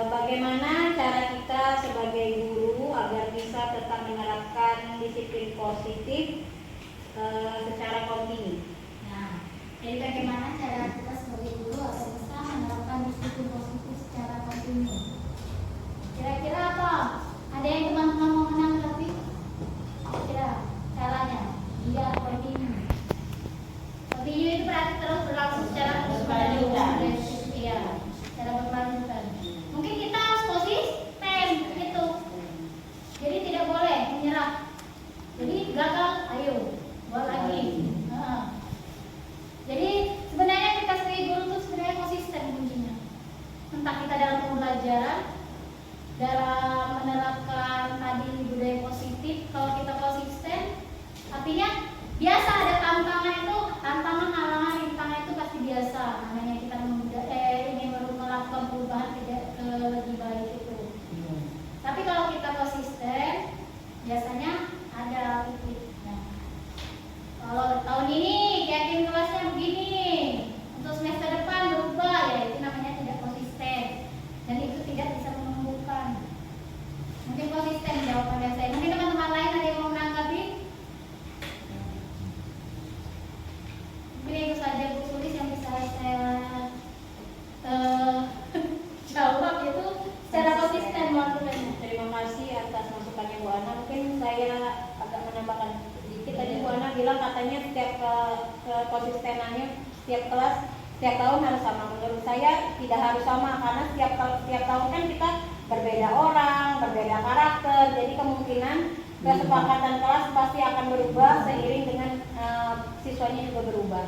Speaker 4: Bagaimana cara kita sebagai guru agar bisa tetap menerapkan disiplin positif secara kontinu.
Speaker 1: Nah, jadi bagaimana cara kita sebagai guru atau bisa menerapkan disiplin positif secara kontinu? Kira-kira apa? Ada yang teman-teman mau menanggapi? Kira caranya biar kontinu. Kontinu itu berarti terus berlangsung secara terus-menerus. Iya, secara berkelanjutan. Mungkin kita harus konsisten gitu. Jadi tidak boleh menyerah. Jadi gagal, ayo buat lagi. Jadi sebenarnya kita sebagai guru itu sebenarnya konsisten kuncinya. Entah kita dalam pembelajaran, dalam menerapkan tadi budaya positif, kalau kita konsisten, artinya biasa ada tantangan itu, tantangan halangan rintangan itu pasti biasa. Namanya kita ingin melakukan perubahan tidak ke lebih baik itu. Tapi kalau kita konsisten, biasanya ada titik. Nah, kalau tahun ini keyakinan kelasnya begini, untuk semester depan berubah, ya itu namanya tidak konsisten dan itu tidak bisa menumbuhkan. Mungkin konsisten jawabannya saya. Mungkin teman-teman lain ada yang mau menanggapi? Mungkin itu saja Bu Sulis yang bisa saya jawab itu secara konsisten melakukannya.
Speaker 4: Terima kasih atas masukannya Bu Ana. Mungkin saya agak menambahkan sedikit. Tadi Bu Ana bilang katanya setiap konsistenannya setiap kelas setiap tahun harus sama. Menurut saya tidak harus sama karena setiap tahun kan kita berbeda orang, berbeda karakter. Jadi kemungkinan kesepakatan kelas pasti akan berubah seiring dengan siswanya juga berubah.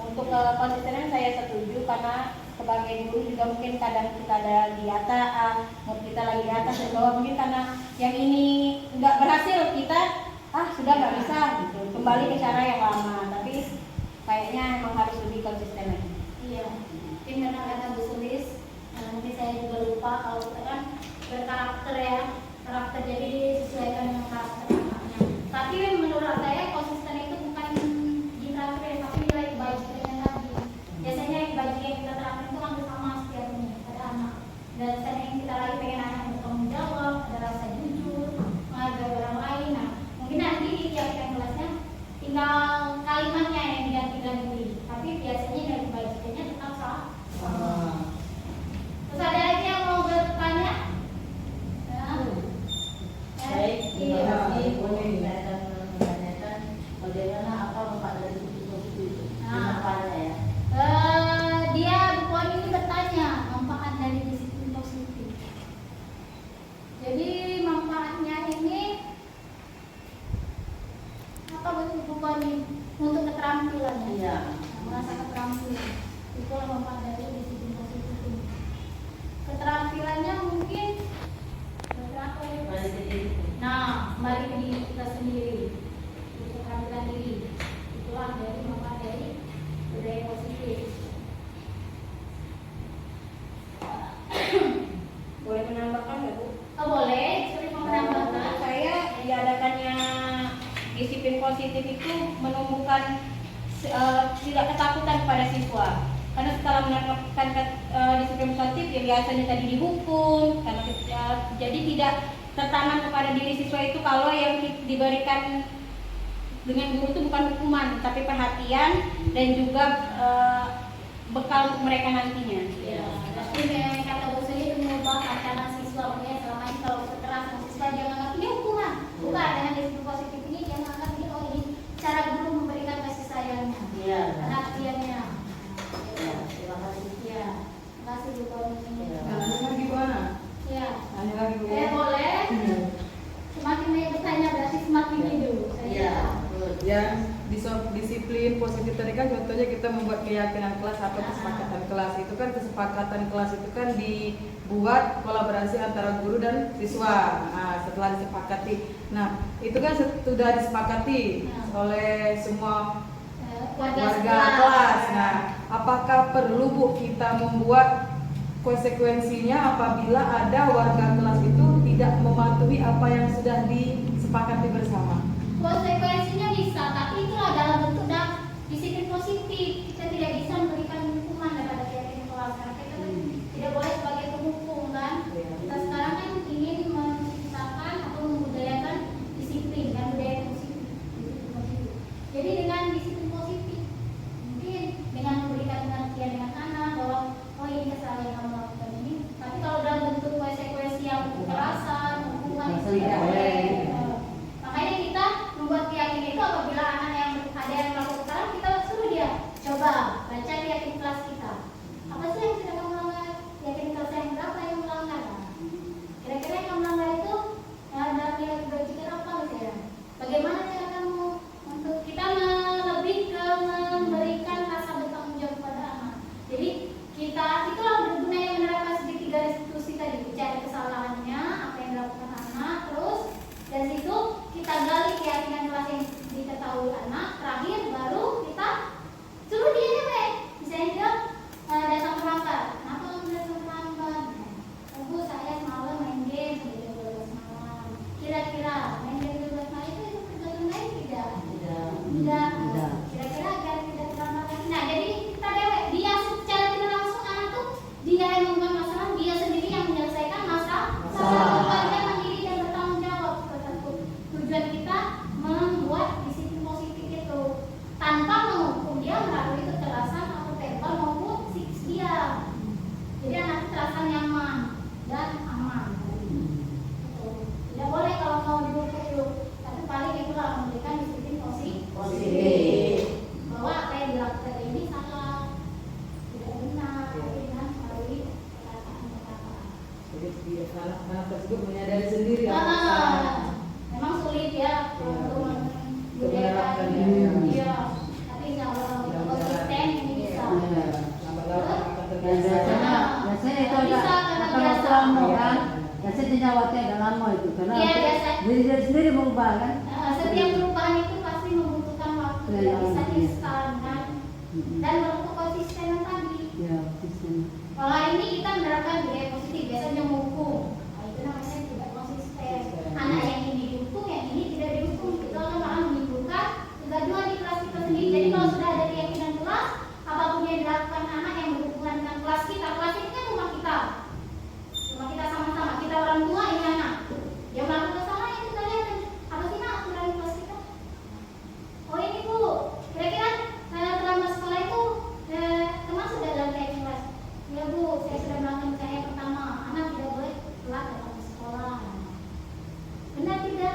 Speaker 4: Untuk konsistenan saya setuju karena sebagai guru juga mungkin kadang kita ada di atas, kita lagi di atas dan bawah, mungkin karena yang ini nggak berhasil kita sudah nggak bisa gitu, kembali ke cara yang lama. Tapi kayaknya emang harus lebih konsisten lagi.
Speaker 1: Iya, mungkin karena kata Bu Sulis, mungkin saya juga lupa kalau kita kan berkarakter ya, karakter jadi disesuaikan dengan karakter anaknya. Tapi menurut saya konsisten itu bukan di karakter, tapi nilai kebajikan tadi. Biasanya kebajikan yang kita terapkan itu hampir sama setiap ini pada anak. Dan sering kita lagi pengen anak bertanggung jawab, ada rasa jujur, menghargai orang lain. Nah, mungkin nanti di tiap kelasnya tinggal kalimatnya yang diganti-ganti. Tapi biasanya dari kebajikannya tetap sama. Terus ada lagi yang mau bertanya? Ya.
Speaker 3: Baik, terima
Speaker 1: Iya.
Speaker 3: kasih. Boleh saya akan menanyakan bagaimana apa manfaat dari disiplin positif itu? Manfaatnya ya.
Speaker 1: Dia Bu Puan ini bertanya manfaat dari disiplin positif. Jadi manfaatnya ini apa Bu Puan ini? Untuk keterampilannya.
Speaker 3: Iya.
Speaker 1: Merasa keterampilan. Itulah manfaat dari disiplin positif ini. Keterampilannya mungkin berapa ya?
Speaker 3: Balik ke diri.
Speaker 1: Nah, kembali ke diri kita sendiri, keterampilan diri. Itulah dari manfaat dari budaya positif.
Speaker 4: Boleh menambahkan nggak Bu?
Speaker 1: Oh boleh, sering mau menambahkan.
Speaker 4: Menurut saya diadakannya disiplin positif itu menumbuhkan tidak ketakutan kepada siswa. Karena setelah menerapkan disiplin positif yang biasanya tadi dihukum, karena jadi tidak tertanam kepada diri siswa itu kalau yang diberikan dengan guru itu bukan hukuman, tapi perhatian dan juga bekal untuk mereka nantinya.
Speaker 1: Ya, tapi yang kata Bu Sri itu mengubah acara siswa. Makanya selama ini kalau kekerasan siswa dia menganggap ini hukuman. Bukan, dengan disiplin positif ini dia menganggap ini cara guru memberikan kasih sayangnya,
Speaker 3: Iya.
Speaker 1: perhatiannya.
Speaker 3: Ya, terima kasih.
Speaker 1: Ya, terima kasih Bu Puan.
Speaker 2: Lanjut lagi Bu Ana.
Speaker 1: Ya,
Speaker 2: Lanjut lagi Bu.
Speaker 1: boleh. Semakin banyak bertanya berarti semakin hidup.
Speaker 3: Iya, betul.
Speaker 2: Ya, disiplin positif tadi kan contohnya kita membuat keyakinan kelas atau kesepakatan kelas. Itu kan kesepakatan kelas itu kan dibuat kolaborasi antara guru dan siswa. Nah, setelah disepakati. Nah, itu kan sudah disepakati oleh semua warga kelas. Nah, apakah perlu Bu kita membuat konsekuensinya apabila ada warga kelas itu tidak mematuhi apa yang sudah disepakati bersama?
Speaker 1: Konsekuensinya bisa, tapi itulah dalam bentuk disiplin positif. Kita tidak bisa memberikan hukuman kepada keyakinan kelas karena kita tidak boleh sebagai penghukum kan. Kita sekarang kan ingin menciptakan atau membudayakan disiplin dan budaya positif. tahu anak, terakhir baru kita suruh dia deh. Misalnya dia datang terlambat. Kenapa kamu datang terlambat? Oh Bu, saya semalam main game sampai jam 12 malam. Kira-kira main game 12 malam itu tergantung lain tidak? Tidak. Kira-kira agar tidak terlambat lagi. Nah, jadi kita dewek, dia secara tidak langsung anak tuh dia yang membuat masalah, dia sendiri yang menyelesaikan masalah. Keluarga mandiri dan bertanggung jawab. Tujuan kita membuat disiplin positif itu tanpa menghukum dia melalui kekerasan atau verbal maupun psikis dia. Jadi anak itu terasa nyaman dan aman. Tidak boleh kalau mau dihukum, tapi paling itulah memberikan disiplin positif. Bahwa apa yang dilakukan ini salah, tidak benar, dengan melalui perkataan-perkataan.
Speaker 2: Jadi anak tersebut menyadari sendiri apa
Speaker 1: Ah,
Speaker 2: kesalahannya.
Speaker 1: memang sulit ya untuk
Speaker 2: Menerapkan,
Speaker 1: membudayakan.
Speaker 2: ya.
Speaker 1: Iya, tapi insya Allah kalau konsisten ini bisa.
Speaker 2: Lambat laun akan
Speaker 3: Dan
Speaker 2: terbiasa.
Speaker 3: biasanya itu
Speaker 1: Bisa,
Speaker 3: agak
Speaker 1: karena
Speaker 3: akan
Speaker 1: biasa.
Speaker 3: lama kan. Biasanya jenjawabnya agak lama itu karena
Speaker 1: Iya, biasa.
Speaker 3: diri sendiri berubah kan.
Speaker 1: Setiap perubahan itu pasti membutuhkan waktu, tidak bisa instan kan. Dan untuk konsistenan tadi.
Speaker 3: Ya, sistem.
Speaker 1: Kalau hari ini kita menerapkan budaya positif, biasanya menghukum. Nah, itu namanya tidak konsisten. Anak yang ini dihukum, yang ini tidak dihukum. Itu akan malah menimbulkan kegaduhan di kelas kita sendiri. Jadi kalau sudah ada keyakinan kelas, apapun yang dilakukan anak yang berhubungan dengan kelas kita ini kan rumah kita. Rumah kita sama-sama. Kita orang tua, ini anak. Yang melakukan kesalahan itu kita lihat apa sih nak aturan di kelas kita? Oh ini Bu, kira-kira terlambat sekolah itu termasuk dalam kayak kelas. Ya Bu, saya sudah melakukan misalnya pertama, anak tidak boleh telat datang ke sekolah. Benar tidak?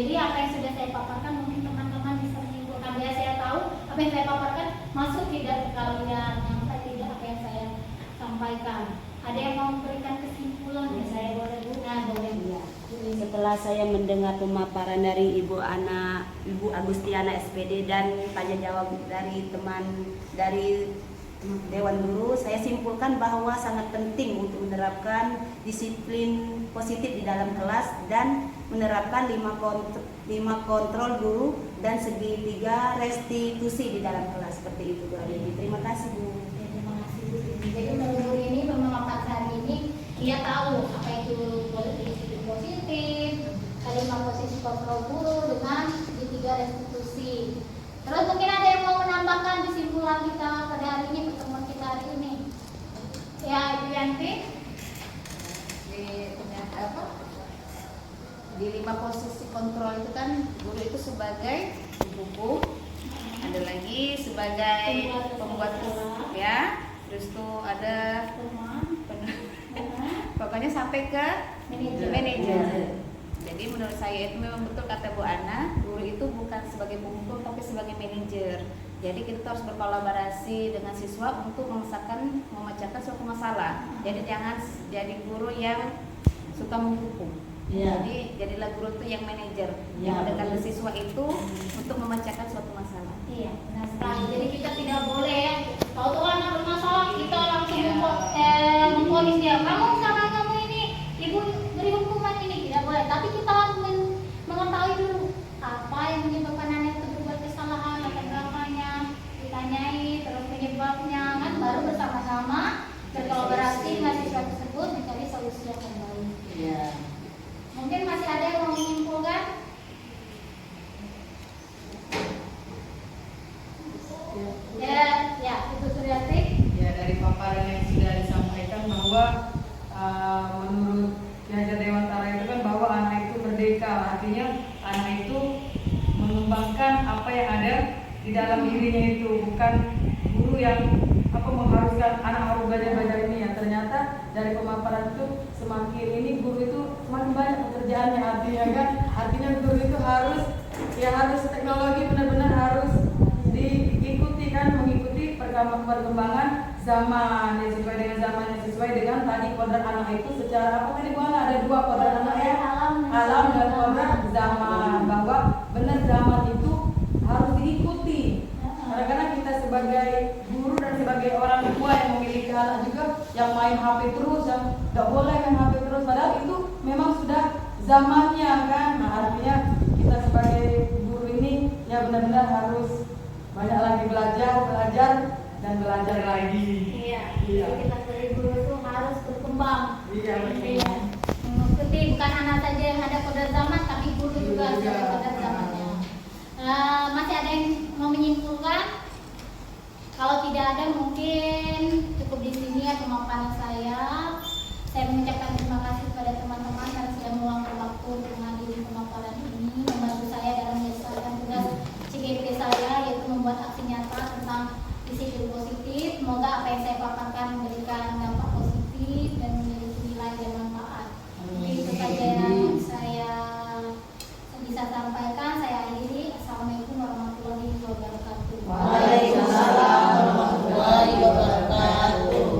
Speaker 1: Jadi apa yang sudah saya paparkan mungkin teman-teman bisa menyimpulkan. Ya saya tahu apa yang saya paparkan masuk tidak ke kalian, nyampe tidak apa yang saya sampaikan. Ada yang mau memberikan kesimpulan? Ya saya boleh Bu. Nah, boleh.
Speaker 3: Iya. Setelah saya mendengar pemaparan dari Ibu Agustiana SPD dan tanya jawab dari teman dari Dewan Guru, saya simpulkan bahwa sangat penting untuk menerapkan disiplin positif di dalam kelas dan menerapkan 5 kontrol guru dan segitiga restitusi di dalam kelas. Seperti itu Bu Aditi. Terima kasih Bu.
Speaker 1: Terima kasih Bu. Jadi guru ini memaparkan hari ini dia tahu apa itu disiplin positif, kalimat posisi kontrol guru dengan segitiga restitusi. Terus mungkin ada yang mau menambahkan kesimpulan kita pada hari ini, pertemuan kita hari ini. Ya, Ibu Yanti.
Speaker 5: Di 5 posisi kontrol itu kan guru itu sebagai buku, ada lagi sebagai pembuat ya, terus tuh ada pokoknya sampai ke manajer. Jadi menurut saya itu memang betul kata Bu Ana, guru itu bukan sebagai pemukul tapi sebagai manajer. Jadi kita harus berkolaborasi dengan siswa untuk memecahkan suatu masalah. Jadi jangan jadi guru yang suka menghukum.
Speaker 3: Iya.
Speaker 5: Jadi jadilah guru itu yang manajer, yang mendekati siswa itu untuk memecahkan suatu masalah.
Speaker 1: Iya, benar sekali. Jadi kita tidak boleh ya, kalau tuh anak bermasalah kita langsung memponis dia. Kamu ini, ibu beri hukuman ini, tidak boleh. Tapi kita harus mengetahui dulu apa yang menyebabkan anak itu berbuat kesalahan, latar belakangnya, ditanyai, terus penyebabnya, kan baru bersama-sama berkolaborasi dengan siswa tersebut mencari solusi yang terbaik.
Speaker 3: Iya.
Speaker 1: Mungkin masih ada yang mau menyimpulkan? Ya, Ibu Suryati.
Speaker 2: Ya, dari paparan yang sudah disampaikan bahwa menurut Ki Hajar Dewantara itu kan bahwa anak itu merdeka, artinya anak itu mengembangkan apa yang ada di dalam dirinya itu, bukan guru yang mengharuskan anak harus belajar ini ya. Ternyata dari pemaparan itu semakin ini guru itu semakin banyak pekerjaannya, artinya guru itu harus teknologi benar-benar harus diikuti kan, mengikuti perkembangan zaman ya, sesuai dengan zamannya, sesuai dengan tadi kodrat anak itu secara apa tadi Bu Ana, ada 2 kodrat anak ya, alam dan kodrat zaman, bahwa benar zaman itu harus diikuti. Kadang-kadang kita sebagai guru dan sebagai orang tua yang memiliki anak juga yang main HP terus, yang tidak boleh main HP terus, padahal itu memang sudah zamannya kan. Nah, artinya kita sebagai guru ini ya benar-benar harus banyak lagi belajar dan belajar lagi.
Speaker 1: Iya. Jadi kita sebagai guru itu harus berkembang.
Speaker 2: Iya, betul.
Speaker 1: Iya. Mengikuti bukan anak saja yang ada kodrat zaman, tapi guru juga harus ada kodrat zamannya. Masih ada yang mau menyimpulkan? Kalau tidak ada mungkin cukup di sini ya pemaparan saya. Saya mengucapkan terima kasih kepada teman-teman karena sudah meluangkan waktu untuk menghadiri pemaparan ini, membantu saya dalam menyelesaikan tugas CGP saya, yaitu membuat aksi nyata tentang disiplin positif. Semoga apa yang saya paparkan memberikan dampak positif dan memiliki nilai dan manfaat. Mungkin itu saja yang saya bisa sampaikan. Saya akhiri. Assalamualaikum warahmatullahi wabarakatuh.
Speaker 3: Waalaikumsalam warahmatullahi wabarakatuh.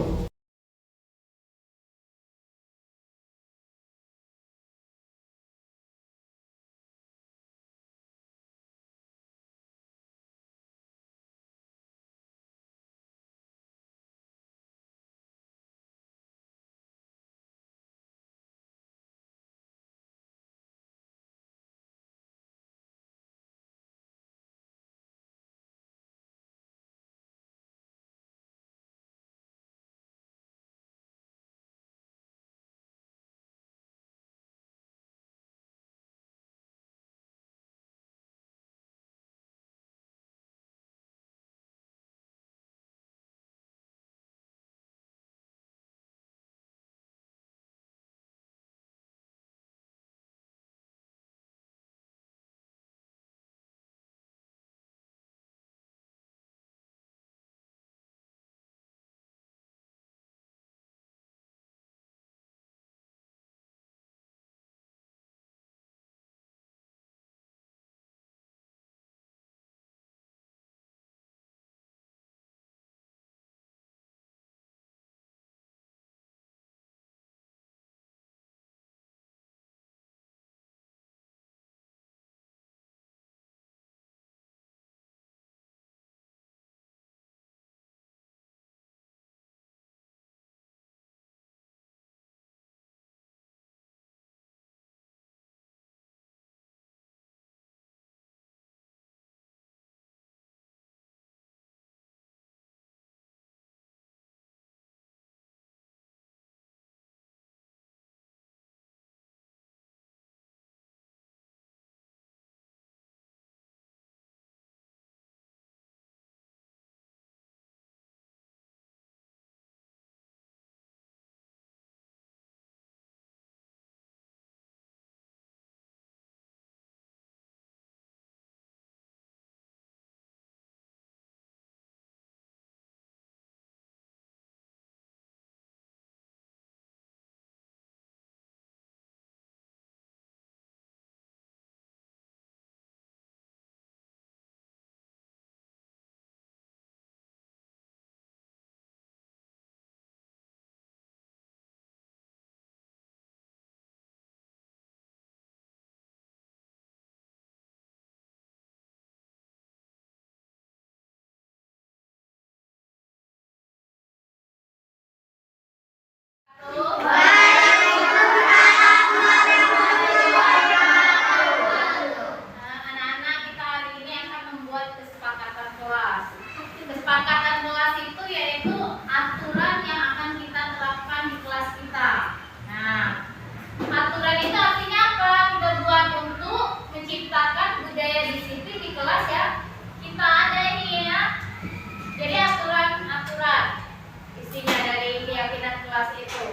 Speaker 1: kelas itu.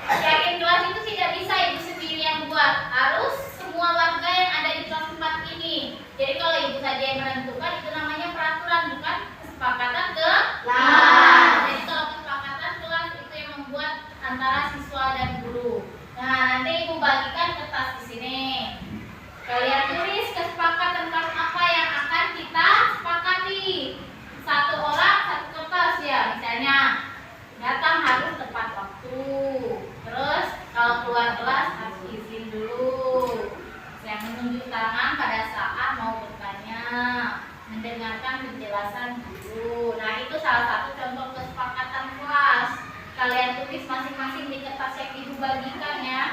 Speaker 1: Check-in kelas itu tidak bisa ibu sendiri yang buat, harus semua warga yang ada di kelas 4 ini. Jadi kalau ibu saja yang menentukan itu namanya peraturan, bukan kesepakatan kelas. Jadi kalau kesepakatan kelas itu yang membuat antara siswa dan guru. Nah, nanti ibu bagikan kertas di sini. Kalian tulis kesepakatan kelas apa yang akan kita sepakati. Satu orang satu kertas ya, misalnya datang harus tepat waktu. Terus kalau keluar kelas harus izin dulu. Yang menunjuk tangan pada saat mau bertanya, mendengarkan penjelasan guru. Nah, itu salah satu contoh kesepakatan kelas. Kalian tulis masing-masing di kertas yang ibu bagikan ya.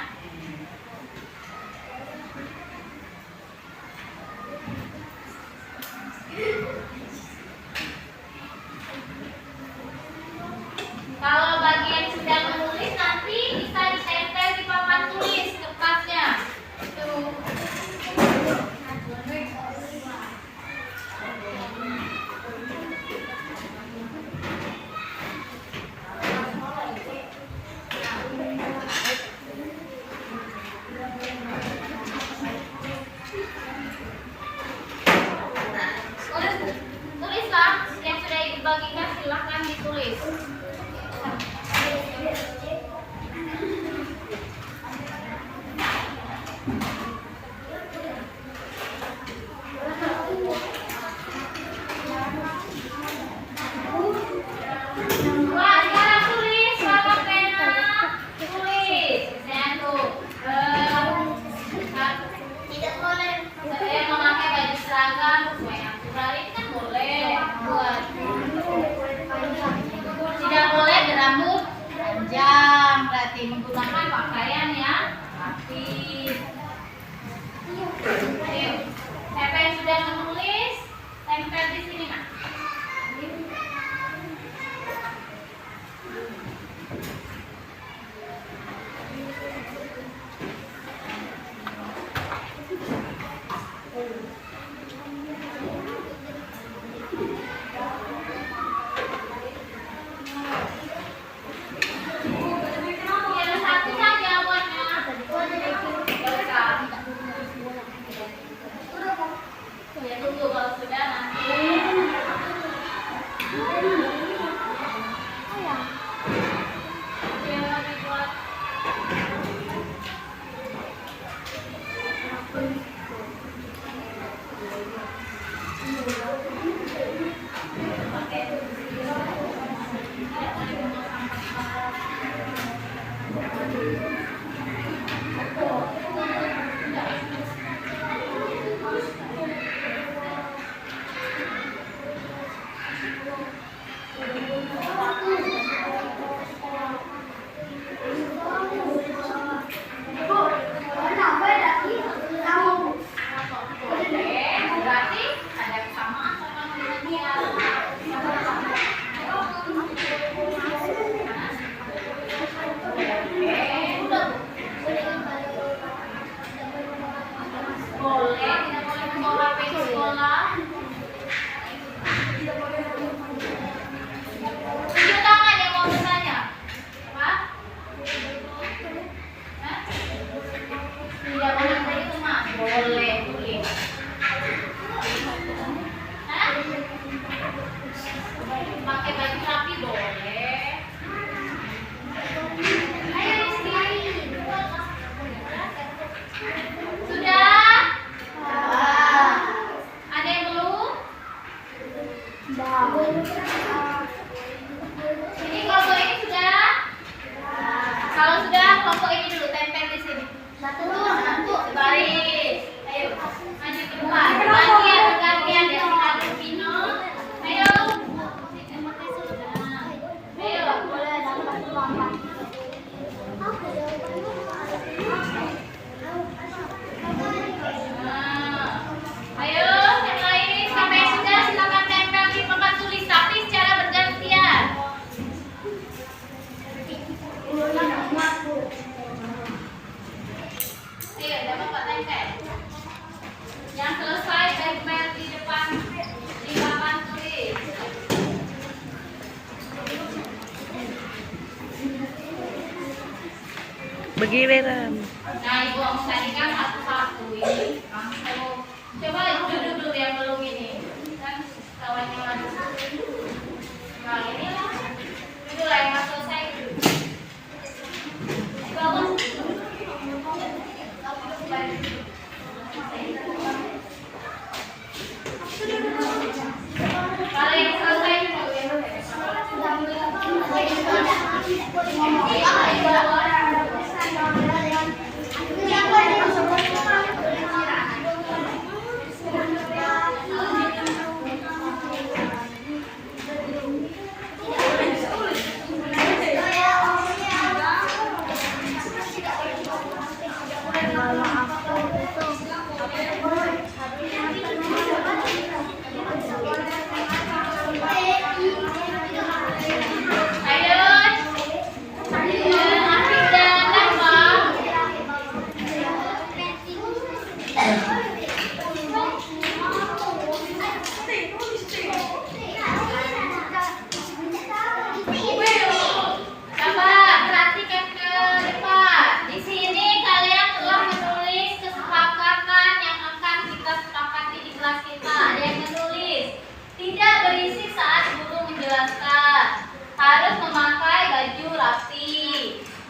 Speaker 1: Kalau bagian sudah menulis nanti bisa ditempel di papan tulis kertasnya. Tuh. Tulislah yang sudah ibu bagikan, silahkan ditulis. Wah, sekarang tulis pakai pena. Tulis. Misalnya tuh. Tidak boleh. Saya memakai baju seragam sesuai aturan ini kan boleh. Buat. Tidak boleh berambut panjang, berarti menggunakan pakaian yang rapi. Ayo, siapa yang sudah menulis, tempel di sini, Nak. Ya, satu saja buatnya. Ya, tunggu kalau sudah nanti. Ya, dibuat. Berarti ada kesamaan sama dengan dia. Boleh, tidak boleh membawa HP ke sekolah. Tunjuk tangan yang mau bertanya. Apa? Hah? Tidak boleh tadi teman. Boleh, tulis. Hah? Pakai baju rapi boleh. Ayo Rizky. Sudah? Ada yang belum? Ini kelompok ini sudah? Kalau sudah, kelompok ini dulu tempel di sini. Satu. Baris. Ayo, maju ke depan. Gantian ya, kita Pino. Ayo. Ayo. Ayo, yang lain sampai sudah silakan tempel di papan tulis, tapi secara bergantian.
Speaker 3: Begitu.
Speaker 1: Nah, ibu ngomong tadi kan satu-satu ini langsung. Coba duduk dulu yang belum ini. Kan kawannya lagi. Nah, ini lah. Duduk lah yang nggak selesai. Di bawah. Kalau yang selesai dulu ya. Ayo, Afif dan Nafa. Coba perhatikan ke depan. Di sini kalian telah menulis kesepakatan yang akan kita sepakati di kelas kita. Ada yang menulis. Tidak berisik saat guru menjelaskan. Harus memakai baju rapi.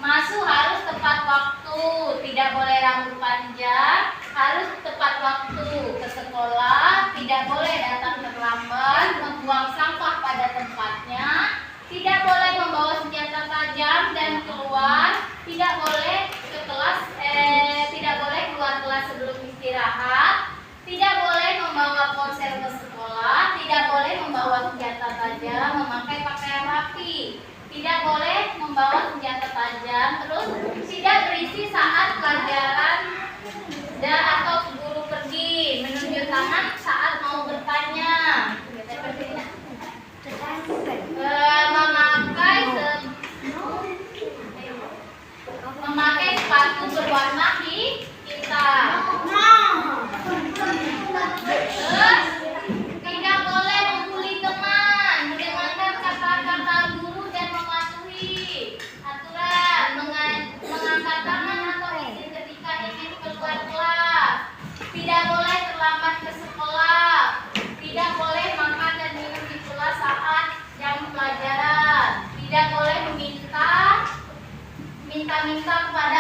Speaker 1: Masuk harus tepat waktu. Tidak boleh rambut panjang. Harus tepat waktu. Ke sekolah tidak boleh datang terlambat. Membuang sampah pada tempatnya. Tidak boleh membawa senjata tajam dan keluar. Tidak boleh ke kelas. Tidak boleh keluar kelas sebelum istirahat. Tidak boleh membawa ponsel ke sekolah. Tidak boleh membawa senjata tajam. Memakai pakaian rapi. Tidak boleh membawa senjata tajam. Terus tidak berisi saat pelajaran dan atau guru pergi. Menunjuk tangan saat mau bertanya. Memakai sepatu berwarna hitam. Terus tidak boleh membuli teman, mendengarkan kata-kata guru dan mematuhi aturan, mengangkat tangan atau izin ketika ingin keluar kelas. Tidak boleh terlambat ke sekolah. Tidak boleh makan dan minum di kelas saat jam pelajaran. Tidak boleh minta kepada